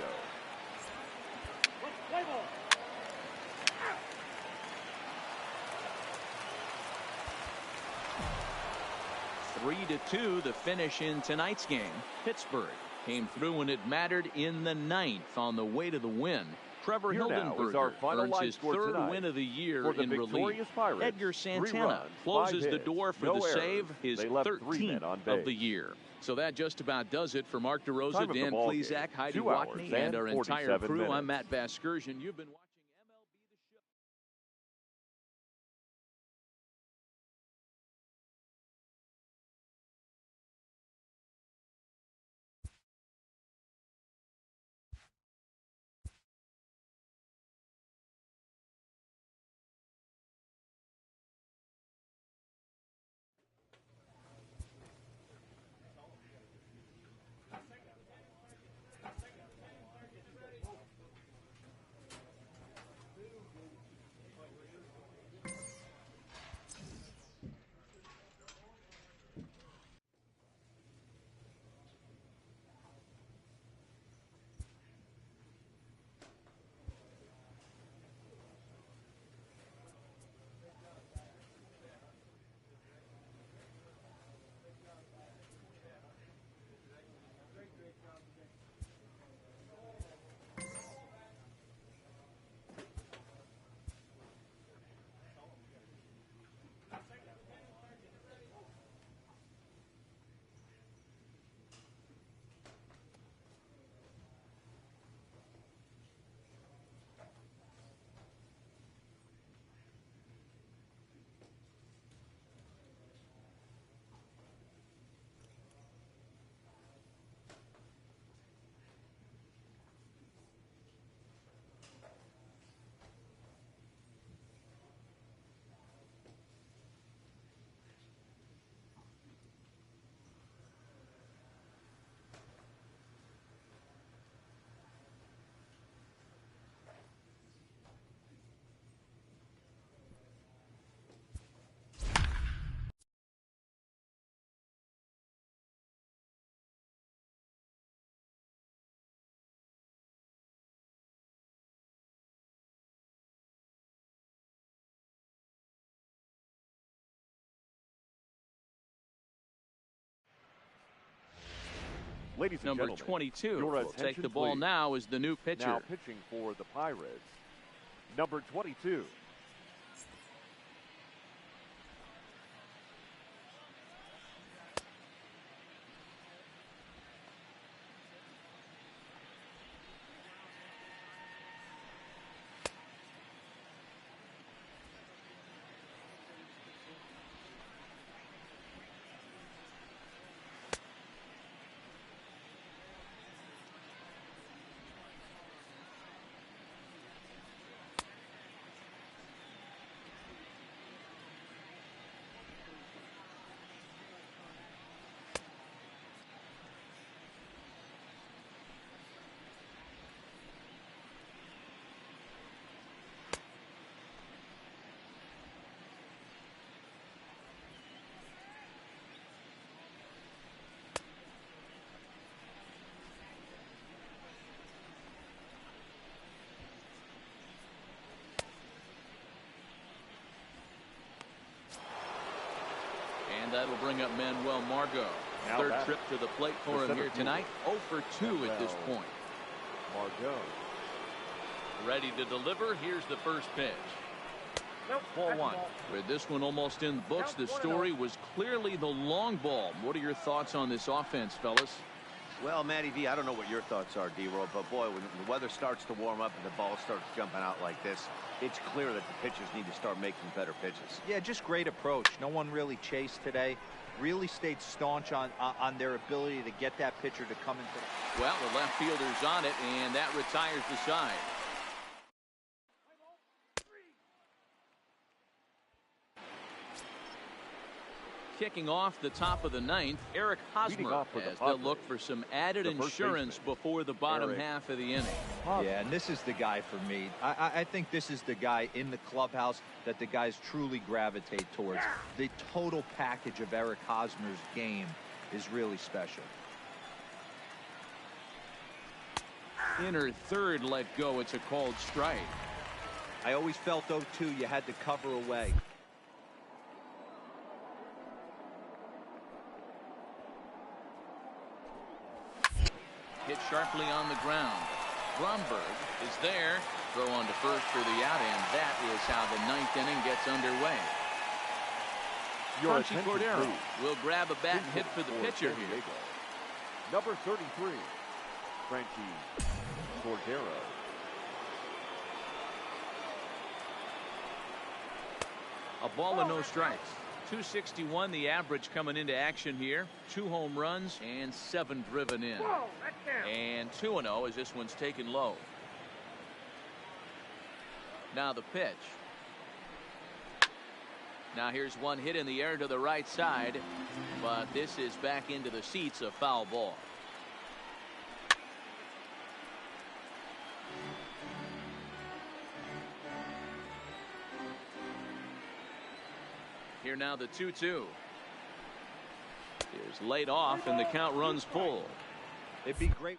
3-2 the finish in tonight's game. Pittsburgh came through when it mattered in the 9th on the way to the win. Trevor Hildenberger earns his 3rd win of the year in relief. Edgar Santana closes the door for the save, his 13th of the year. So that just about does it for Mark DeRosa, Dan Plesac, Heidi Watney, and our entire crew. I'm Matt Vasgersian. You've been watching Ladies and Number gentlemen, 22 your will take attention, the ball please. now as the new pitcher. Now pitching for the Pirates, number 22. And that'll bring up Manuel Margot. Now Third batter. trip to the plate for The him center here tonight. 0 for 2 at this point. Margot. Ready to deliver. Here's the first pitch. Ball one. With this one almost in the books, the story was clearly the long ball. What are your thoughts on this offense, fellas? Well, Matty V, I don't know what your thoughts are, D-Roll, but boy, when the weather starts to warm up and the ball starts jumping out like this, it's clear that the pitchers need to start making better pitches. Yeah, just great approach. No one really chased today. Really stayed staunch on their ability to get that pitcher to come into the... Well, the left fielder's on it, and that retires the side. Kicking off the top of the ninth, Eric Hosmer as they'll look for some added insurance before the bottom half of the inning. Yeah, and this is the guy for me. I think this is the guy in the clubhouse that the guys truly gravitate towards. The total package of Eric Hosmer's game is really special. Inner third let go. It's a called strike. I always felt, though, too, you had to cover away. Hit sharply on the ground. Bromberg is there. Throw on to first for the out, and that is how the ninth inning gets underway. Franchi Cordero will grab a bat and hit for the pitcher here. Number 33, Franchi Cordero. A ball and no strikes. 261 the average coming into action here. 2 home runs and 7 driven in. And 2-0 as this one's taken low. Now the pitch. Now here's one hit in the air to the right side, but this is back into the seats, a foul ball. Here now the 2-2 is laid off and the count runs full. It'd be great.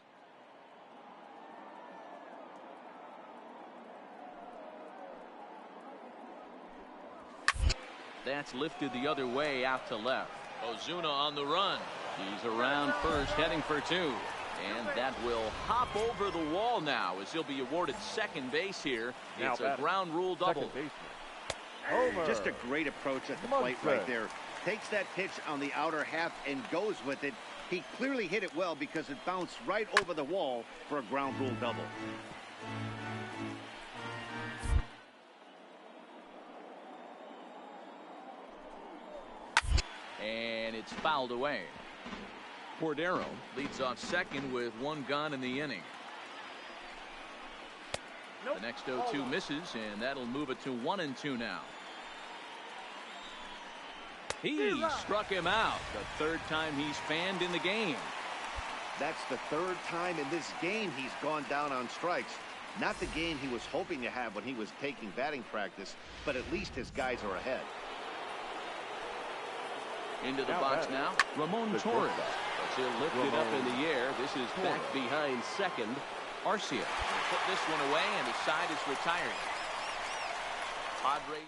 That's lifted the other way out to left. Ozuna on the run. He's around first, heading for 2. And that will hop over the wall now as he'll be awarded second base here. It's a ground rule double. Just a great approach at the plate right there. Takes that pitch on the outer half and goes with it. He clearly hit it well because it bounced right over the wall for a ground rule double. And it's fouled away. Cordero leads off second with 1 gone in the inning. The next 0-2 misses, and that'll move it to 1-2 now. He struck him out. The 3rd time he's fanned in the game. That's the 3rd time in this game he's gone down on strikes. Not the game he was hoping to have when he was taking batting practice, but at least his guys are ahead. Into the box now, Ramon Torres. As he'll lift it up in the air. This is back behind second. Arcia put this one away, and the side is retired. Padres.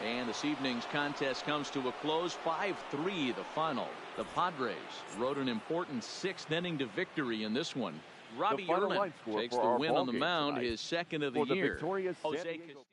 And this evening's contest comes to a close. 5-3 the final. The Padres rode an important 6th inning to victory in this one. Robbie Ehrman takes the win on the mound, his second of the year. Jose Castillo.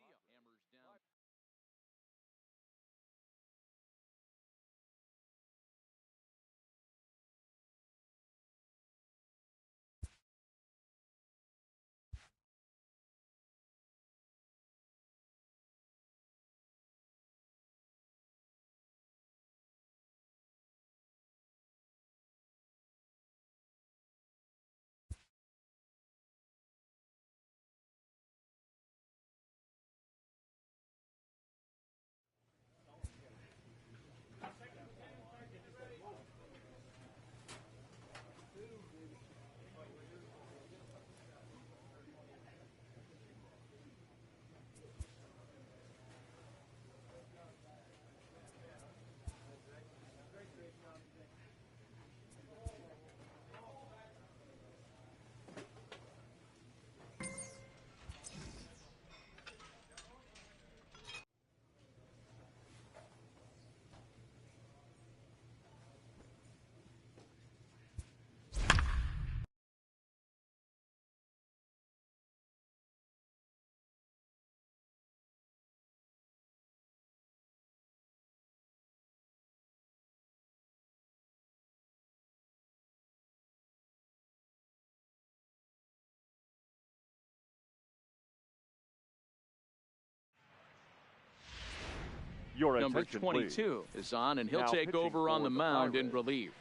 Number 22 is on, and he'll take over on the mound in relief.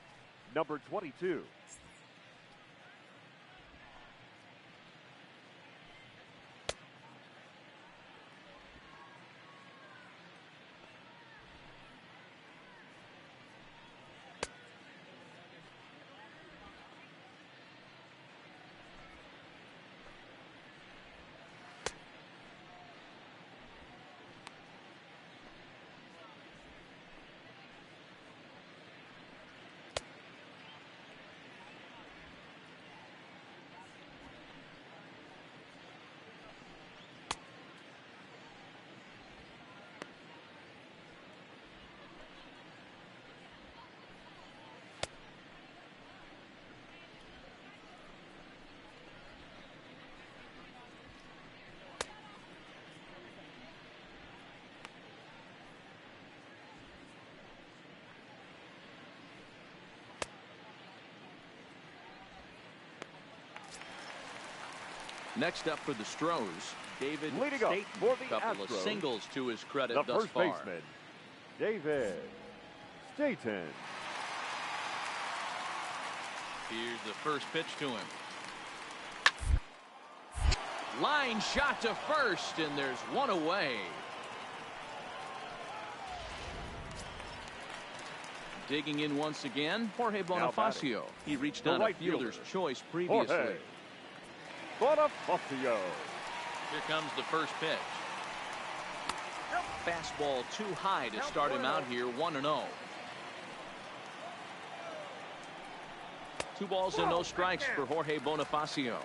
Number 22. Next up for the Stros, David leading up Staten. for the Couple of Astros, singles to his credit the thus first far. baseman, David Staten. Here's the first pitch to him. Line shot to first, and there's one away. Digging in once again, Jorge Bonifacio. He reached on a fielder's choice previously. Jorge Bonifacio. Here comes the first pitch. Fastball too high to start him out here, 1-0. 2 balls and no strikes for Jorge Bonifacio.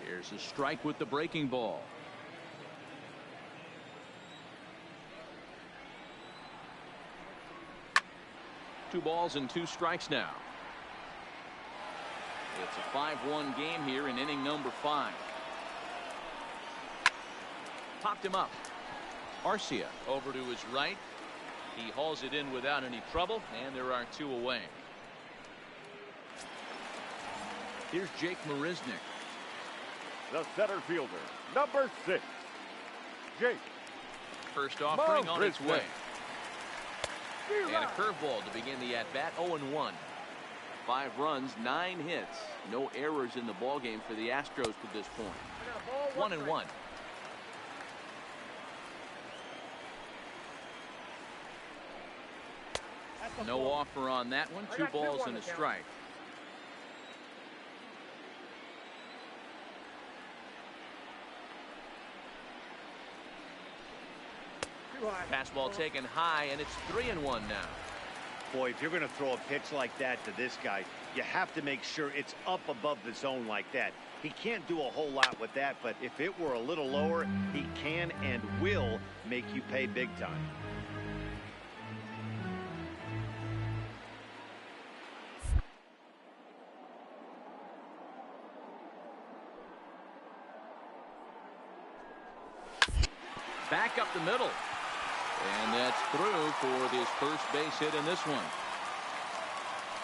Here's a strike with the breaking ball. Two balls and 2 strikes now. It's a 5-1 game here in inning number 5. Popped him up. Arcia over to his right. He hauls it in without any trouble, and there are 2 away. Here's Jake Marisnick. The center fielder, number 6, Jake. First offering on its way. And a curveball to begin the at-bat, 0-1. 5 runs, 9 hits. No errors in the ballgame for the Astros to this point. 1-1. No offer on that one. 2 balls and a strike. Fastball taken high, and it's 3-1 now. Boy, if you're going to throw a pitch like that to this guy, you have to make sure it's up above the zone like that. He can't do a whole lot with that, but if it were a little lower, he can and will make you pay big time. Back up the middle. And that's through for this first base hit in this one.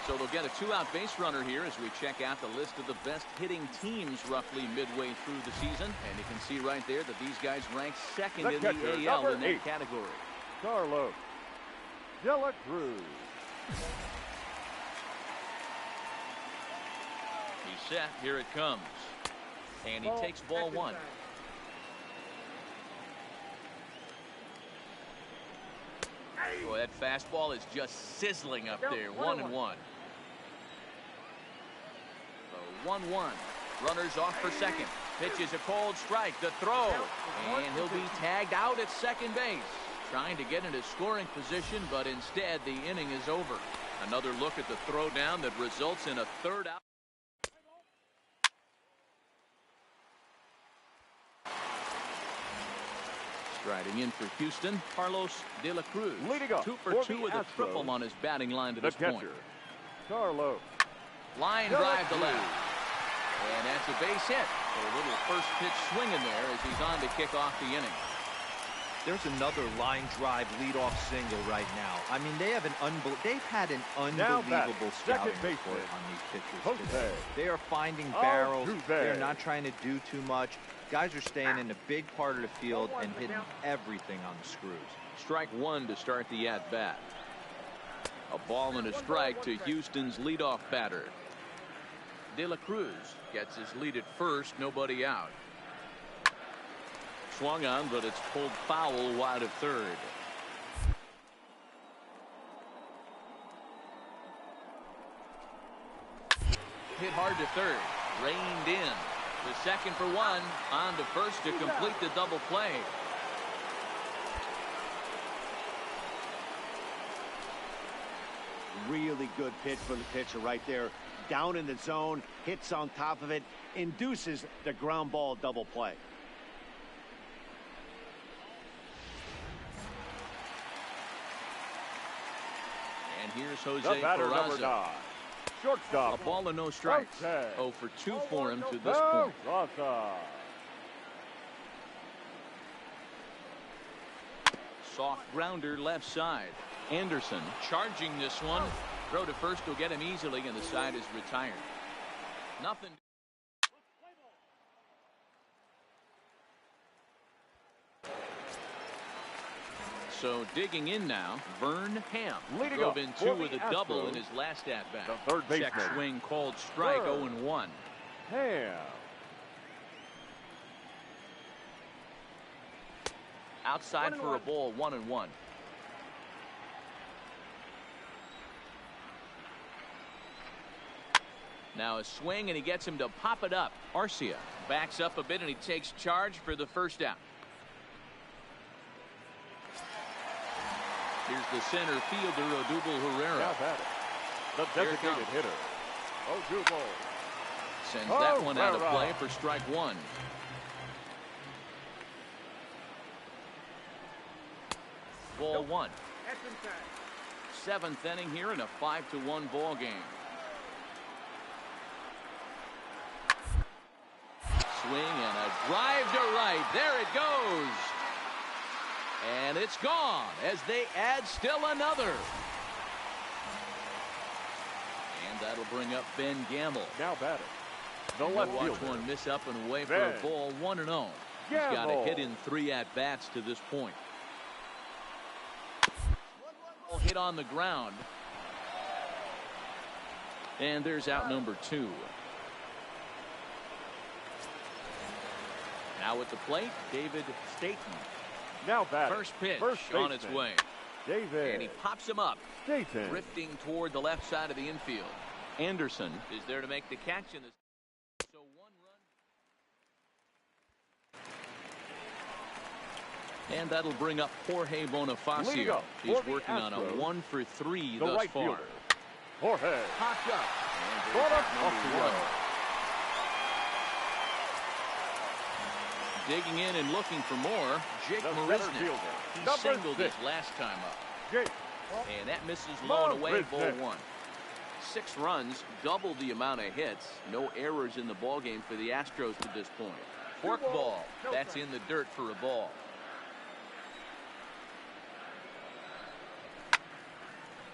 So they'll get a two-out base runner here as we check out the list of the best hitting teams roughly midway through the season. And you can see right there that these guys rank second in the AL in that category. Carlos De La Cruz. He's set. Here it comes. And he takes ball one. Boy, that fastball is just sizzling up there. 1-1. So 1-1. Runners off for second. Pitch is a cold strike. The throw. And he'll be tagged out at second base. Trying to get into scoring position, but instead the inning is over. Another look at the throw down that results in a third out. Striding in for Houston, Carlos De La Cruz. Leading up 2 for 2 with a triple on his batting line to this point. Carlos. Line drive to left. And that's a base hit. A little first pitch swing in there as he's on to kick off the inning. There's another line drive leadoff single right now. I mean, they've had an unbelievable scouting report on these pitchers today. They are finding barrels. They're not trying to do too much. Guys are staying in a big part of the field and hitting everything on the screws. Strike one to start the at-bat. A ball and a strike to Houston's leadoff batter. De La Cruz gets his lead at first, nobody out. Swung on, but it's pulled foul wide of third. Hit hard to third. Reined in. The second for one. On to first to complete the double play. Really good pitch for the pitcher right there. Down in the zone, hits on top of it, induces the ground ball double play. And here's Jose Peraza. Shortstop. A ball and no strikes. 0 for 2 for him to this point. Soft grounder left side. Anderson charging this one. Throw to first will get him easily, and the side is retired. Nothing. So digging in now, Vern Ham drove in 2 with a double in his last at-bat. Third baseman. Check swing called strike. 0-1. Ham. Outside for a ball. 1-1. Now a swing, and he gets him to pop it up. Arcia backs up a bit, and he takes charge for the first out. Here's the center fielder, Odubel Herrera. The designated hitter, Odubel. Sends that one out of play for strike one. Ball one. 7th inning here in a 5-1 ball game. Swing and a drive to right. There it goes. And it's gone as they add still another. And that'll bring up Ben Gamble. Now batting. The left watch fielder. One miss up and away for a ball. 1-0. He's got a hit in 3 at-bats to this point. Hit on the ground. And there's out number 2. Now at the plate, David Staten. Now batting. First pitch on its way. David. And he pops him up. Staten. Drifting toward the left side of the infield. Anderson is there to make the catch in this. So 1 run. And that'll bring up Jorge Bonifacio. He's working on a 1-for-3 thus right far. fielder, Jorge. Popped up. And there's number 1. Digging in and looking for more, Jake Marisnick. He singled his last time up. And that misses low and away, ball 1. 6 runs, double the amount of hits. No errors in the ballgame for the Astros to this point. Forkball, that's in the dirt for a ball.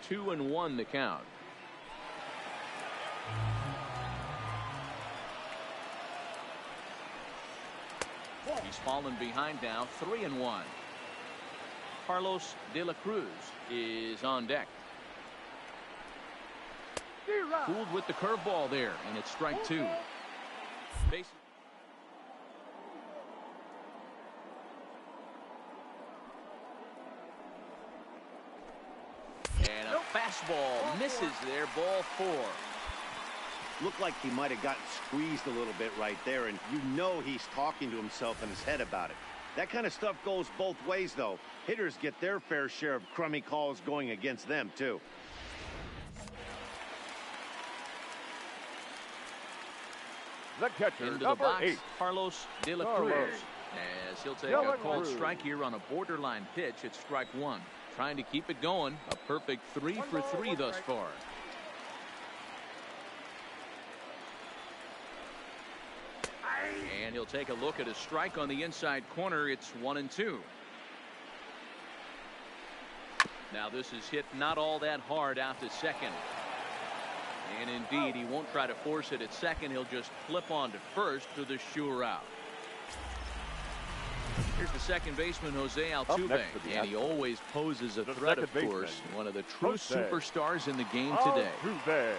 Two and 1 the count. He's fallen behind now, 3 and 1. Carlos De La Cruz is on deck. Fooled with the curveball there, and it's strike 2. Base. And a fastball misses there, ball 4. Looked like he might have gotten squeezed a little bit right there, and you know he's talking to himself in his head about it. That kind of stuff goes both ways, though. Hitters get their fair share of crummy calls going against them, too. The catcher, into the number box, 8. Carlos De La Cruz. As he'll take a called strike here on a borderline pitch at strike 1. Trying to keep it going. A perfect 3 for 3 thus far. And he'll take a look at a strike on the inside corner. It's 1 and 2. Now this is hit not all that hard out to second. And indeed, he won't try to force it at second. He'll just flip on to first to the sure out. Here's the second baseman, Jose Altuve, and he always poses a threat, of course. One of the true superstars in the game today. Altuve.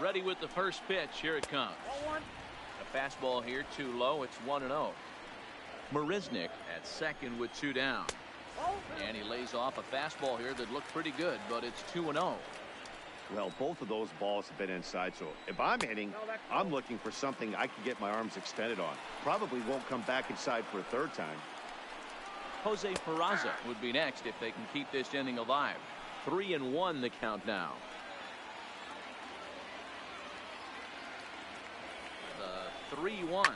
Ready with the first pitch. Here it comes. A fastball here too low. It's 1-0. Marisnick at second with 2 down. And he lays off a fastball here that looked pretty good, but it's 2-0. Well, both of those balls have been inside, so if I'm hitting, I'm looking for something I can get my arms extended on. Probably won't come back inside for a third time. Jose Peraza would be next if they can keep this inning alive. 3-1 the count now. The 3-1.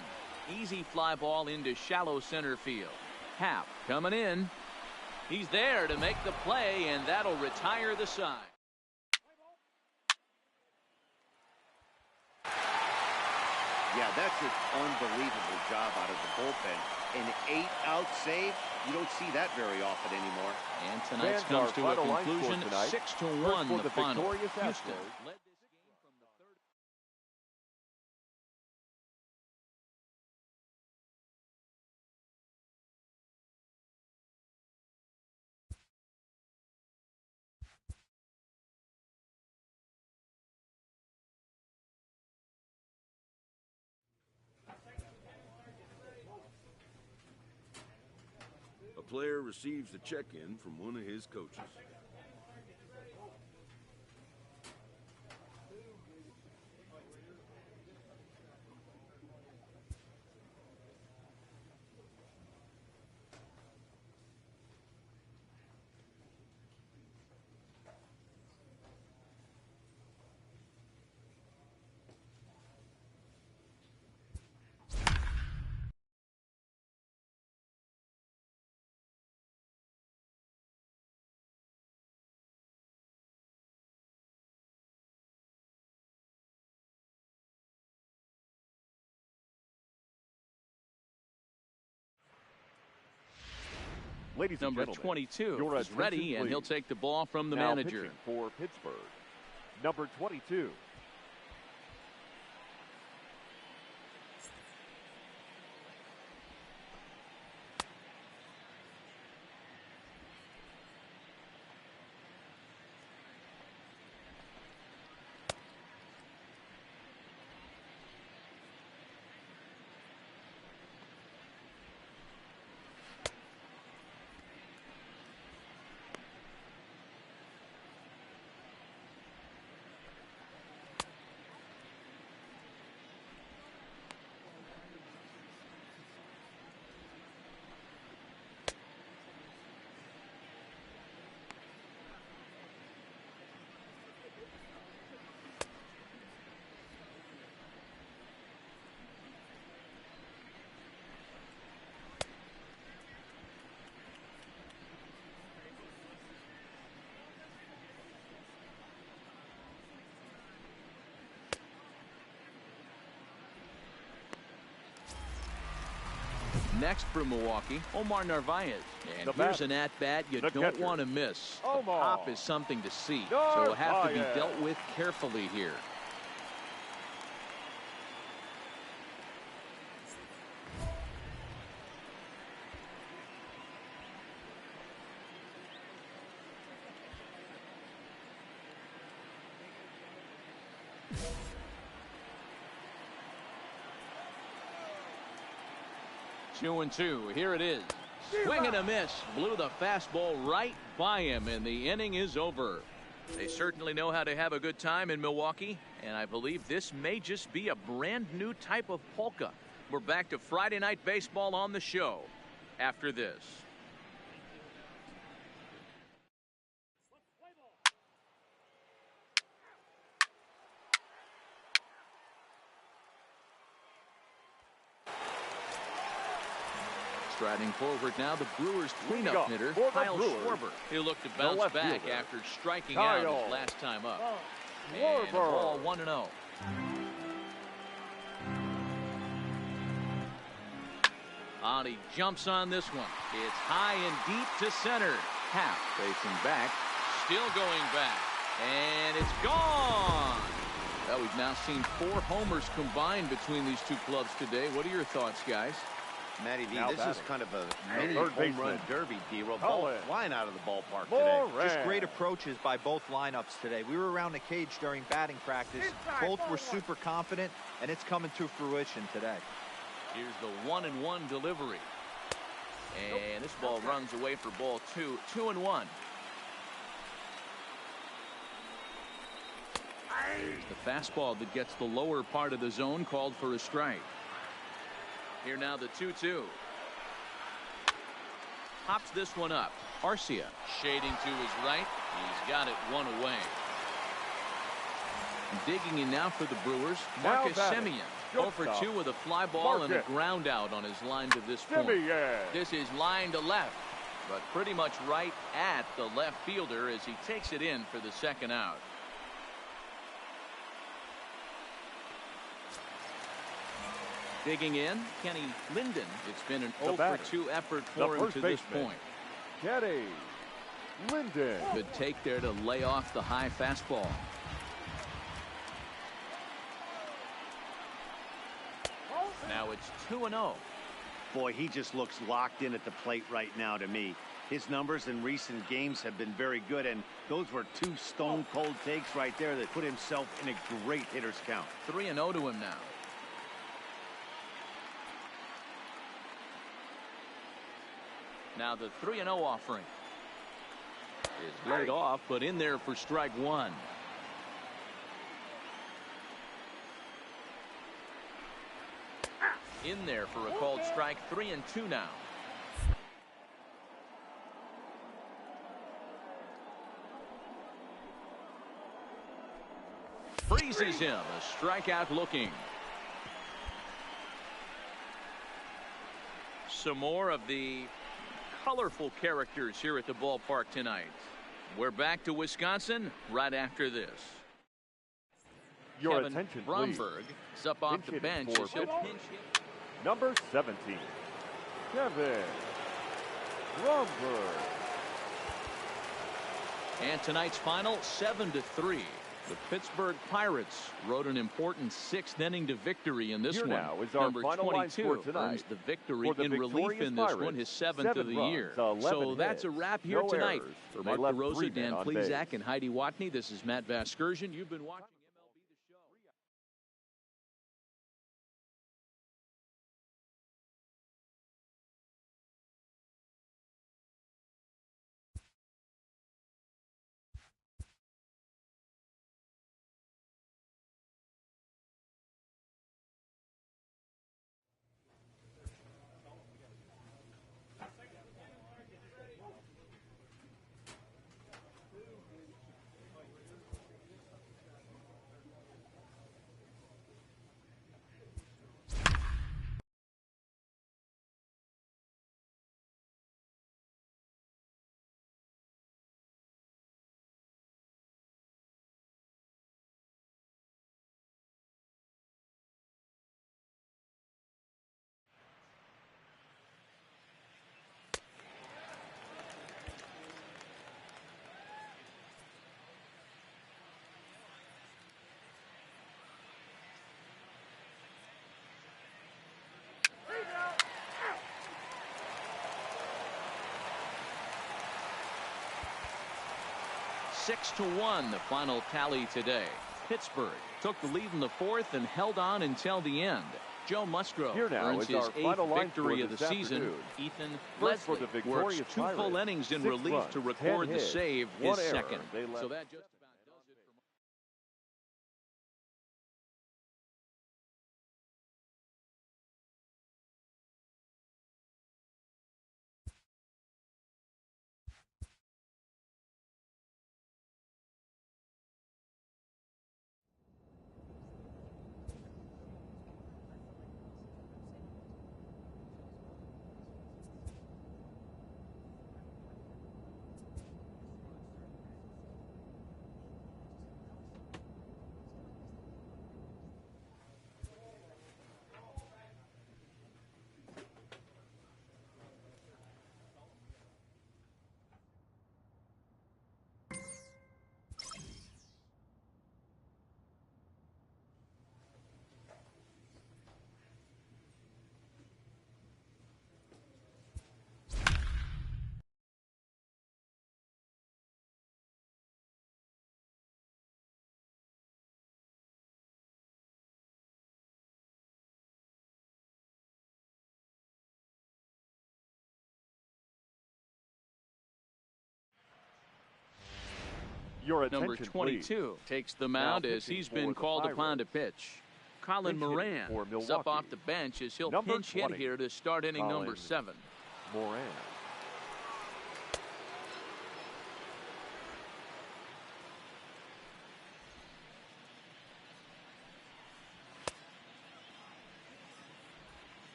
Easy fly ball into shallow center field. Happ coming in. He's there to make the play, and that'll retire the side. Yeah, that's an unbelievable job out of the bullpen. An 8-out save, you don't see that very often anymore. And tonight's comes to a conclusion. 6-1 the final. Houston led this game from the third. A player receives a check-in from one of his coaches. Ladies and Number gentlemen, 22 your is ready, attention, and he'll please. take the ball from the Now manager. pitching for Pittsburgh, number 22. next for Milwaukee, Omar Narvaez. And here's an at-bat you don't want to miss. The pop is something to see, so it'll have to be dealt with carefully here. Two and two. Here it is. Swing and a miss. Blew the fastball right by him, and the inning is over. They certainly know how to have a good time in Milwaukee, and I believe this may just be a brand new type of polka. We're back to Friday Night Baseball on the show after this. Striding forward now, the Brewers cleanup hitter, Kyle Schwarber. He'll look to bounce back after striking out his last time up. And a ball 1-0. He jumps on this one. It's high and deep to center. Half facing back, still going back, and it's gone. Well, we've now seen 4 homers combined between these two clubs today. What are your thoughts, guys? Matty V, this is kind of a mini home run derby, D-Roll. Ball flying out of the ballpark today. Just great approaches by both lineups today. We were around the cage during batting practice. Both were super confident, and it's coming to fruition today. Here's the 1-1 delivery. And this ball runs away for ball 2. 2-1. Here's the fastball that gets the lower part of the zone, called for a strike. Here now the 2-2. Pops this one up. Arcia shading to his right. He's got it one away. Digging in now for the Brewers, Marcus Semien. 0 for 2 with a fly ball and a ground out on his line to this point. This is line to left, but pretty much right at the left fielder as he takes it in for the second out. Digging in, Kenny Linden. It's been an 0 for 2 effort for him to this point. Kenny Linden. Good take there to lay off the high fastball. Now it's 2-0. Boy, he just looks locked in at the plate right now to me. His numbers in recent games have been very good, and those were 2 stone-cold takes right there that put himself in a great hitter's count. 3-0 to him now. Now the 3-0 offering is laid off, but in there for strike 1. In there for a called strike. 3-2 now. Freezes him. A strikeout looking. Some more of the colorful characters here at the ballpark tonight. We're back to Wisconsin right after this. Your Kevin attention, Bromberg please. is up off the bench. As he'll pinch hit. Number 17, Kevin Bromberg. And tonight's final, 7-3. The Pittsburgh Pirates rode an important 6th inning to victory in this Here one. now is our Number final 22 earns the victory in relief in this one, his 7th of the year. So that's a wrap here tonight. For Mark DeRosa, Dan Plesac, and Heidi Watney, this is Matt Vasgersian. You've been watching 6-1 the final tally today. Pittsburgh took the lead in the fourth and held on until the end. Joe Musgrove Here now earns is his our 8th final line victory score of the this season. afternoon. Ethan First for Leslie the works victorious 2 full Pirates, innings in 6 relief runs, to 10 record the hits, save, 1 his error. second. They left So that just Your number attention, 22 please. takes the mound Now as he's been pitching for the called Pirates. upon to pitch. Colin Pinch hitting Moran for is up Milwaukee. off the bench as he'll Number pinch hit 20, here to start inning number Colin 7. Moran.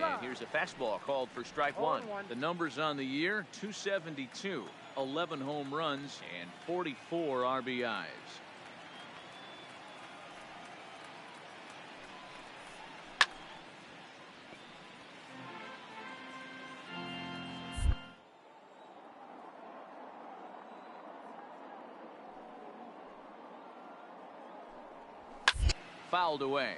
And here's a fastball called for strike one. The numbers on the year: 272, 11 home runs, and 44 RBIs. Fouled away.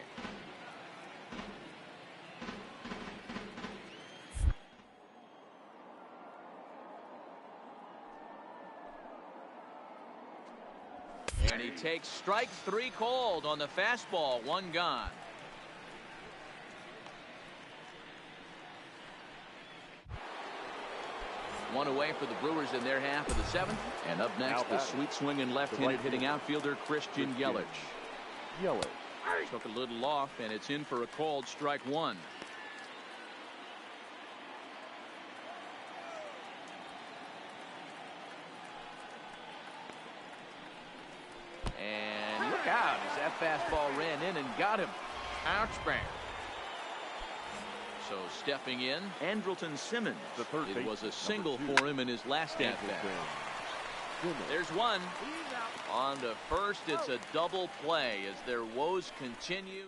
And he takes strike 3 called on the fastball. 1 gone. One away for the Brewers in their half of the 7th. And up next, the sweet swinging left-handed hitting outfielder Christian Yelich. Took a little off, and it's in for a called strike 1. And look out as that fastball ran in and got him. Ouch bang. So stepping in, Andrelton Simmons. It was a single for him in his last at-bat. There's one. On to first, it's a double play as their woes continue.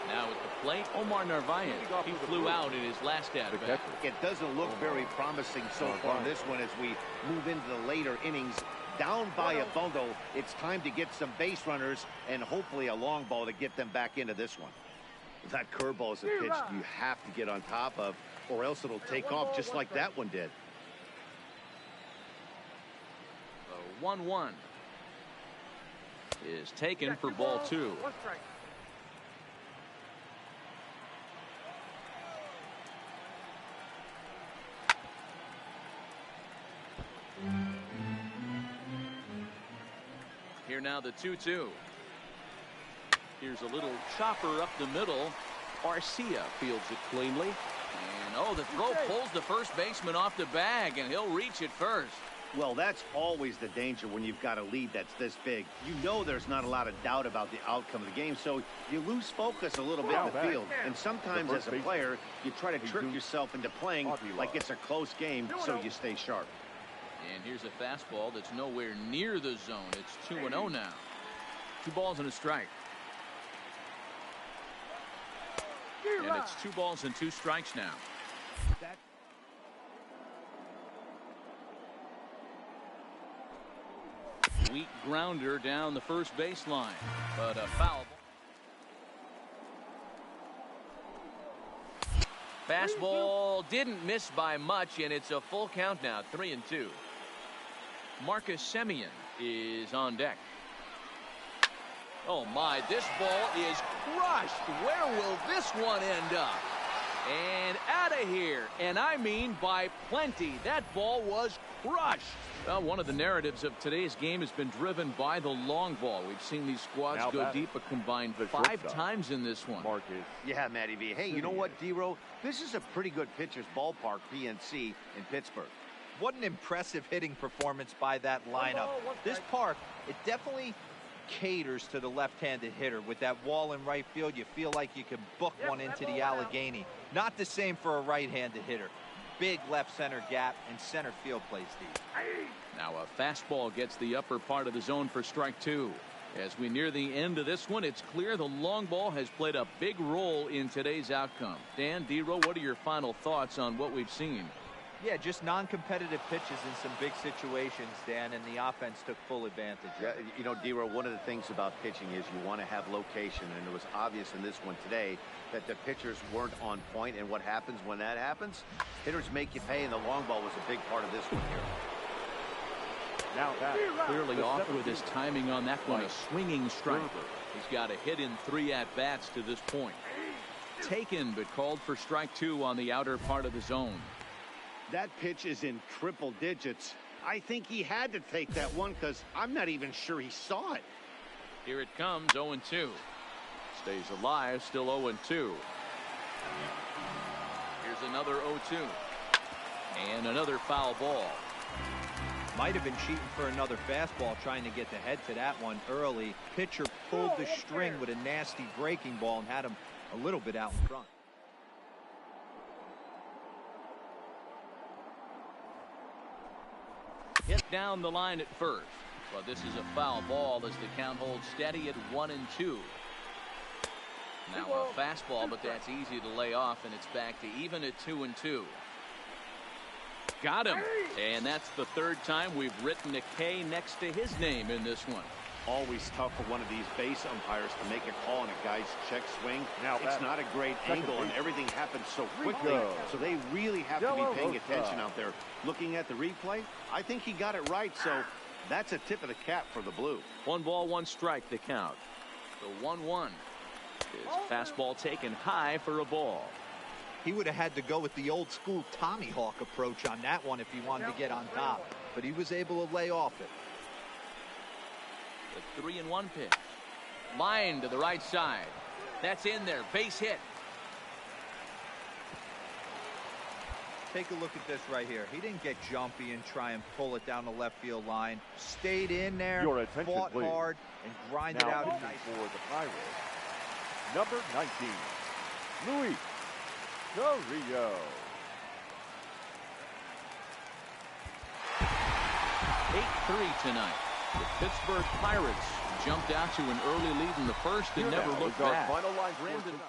Now at the plate, Omar Narvaez. He flew out in his last at-bat. It doesn't look very promising so far in this one as we move into the later innings. Down by a bundle, it's time to get some base runners and hopefully a long ball to get them back into this one. That curveball is a pitch you have to get on top of, or else it'll take off just like that one did. The 1-1 is taken for ball 2. One, 1 strike. 1 Here now the 2-2. Here's a little chopper up the middle. Arcia fields it cleanly. And oh, the throw pulls the first baseman off the bag, and he'll reach it first. Well, that's always the danger when you've got a lead that's this big. You know there's not a lot of doubt about the outcome of the game, so you lose focus a little bit in the field. And sometimes as a player, you try to trick yourself into playing like it's a close game so you stay sharp. And here's a fastball that's nowhere near the zone. It's 2-0 now. 2 balls and a strike. And it's 2 balls and 2 strikes now. Weak grounder down the first baseline, but a foul. Fastball didn't miss by much, and it's a full count now, 3-2. Marcus Semien is on deck. Oh my, this ball is crushed. Where will this one end up? And out of here, and I mean by plenty. That ball was crushed. Well, one of the narratives of today's game has been driven by the long ball. We've seen these squads go deep a combined 5 times in this one. Yeah, Matty V. Hey, you know what, D-Row? This is a pretty good pitcher's ballpark, PNC, in Pittsburgh. What an impressive hitting performance by that lineup. This park, it definitely caters to the left-handed hitter. With that wall in right field, you feel like you can book one into the Allegheny. Not the same for a right-handed hitter. Big left center gap, and center field plays deep. Now a fastball gets the upper part of the zone for strike 2. As we near the end of this one, it's clear the long ball has played a big role in today's outcome. Dan, D-Row, what are your final thoughts on what we've seen? Yeah, just non-competitive pitches in some big situations, Dan, and the offense took full advantage. Yeah, you know, D-Row, one of the things about pitching is you want to have location, and it was obvious in this one today that the pitchers weren't on point, and what happens when that happens? Hitters make you pay, and the long ball was a big part of this one here. Now clearly off with his timing on that one, a swinging strike. He's got a hit in 3 at-bats to this point. Taken, but called for strike 2 on the outer part of the zone. That pitch is in triple digits. I think he had to take that one because I'm not even sure he saw it. Here it comes, 0-2. Stays alive, still 0-2. Here's another 0-2. And another foul ball. Might have been cheating for another fastball, trying to get the head to that one early. Pitcher pulled the string with a nasty breaking ball and had him a little bit out in front. Hit down the line at first. But this is a foul ball as the count holds steady at 1-2. Now a fastball, but that's easy to lay off, and it's back to even at 2-2. Got him. And that's the 3rd time we've written a K next to his name in this one. Always tough for one of these base umpires to make a call on a guy's check swing. Now it's not a great angle, and everything happens so quickly, so they really have to be paying attention out there. Looking at the replay, I think he got it right, so that's a tip of the cap for the Blue. 1 ball, 1 strike, the count. The 1-1. His fastball taken high for a ball. He would have had to go with the old school Tommy Hawk approach on that one if he wanted to get on top, but he was able to lay off it. The 3-1 pitch. Line to the right side. That's in there. Base hit. Take a look at this right here. He didn't get jumpy and try and pull it down the left field line. Stayed in there, fought hard, and grinded out nice for the Pirates. Number 19, Luis Carrillo. 8-3 tonight. The Pittsburgh Pirates jumped out to an early lead in the first and never looked back. Final line, Brandon.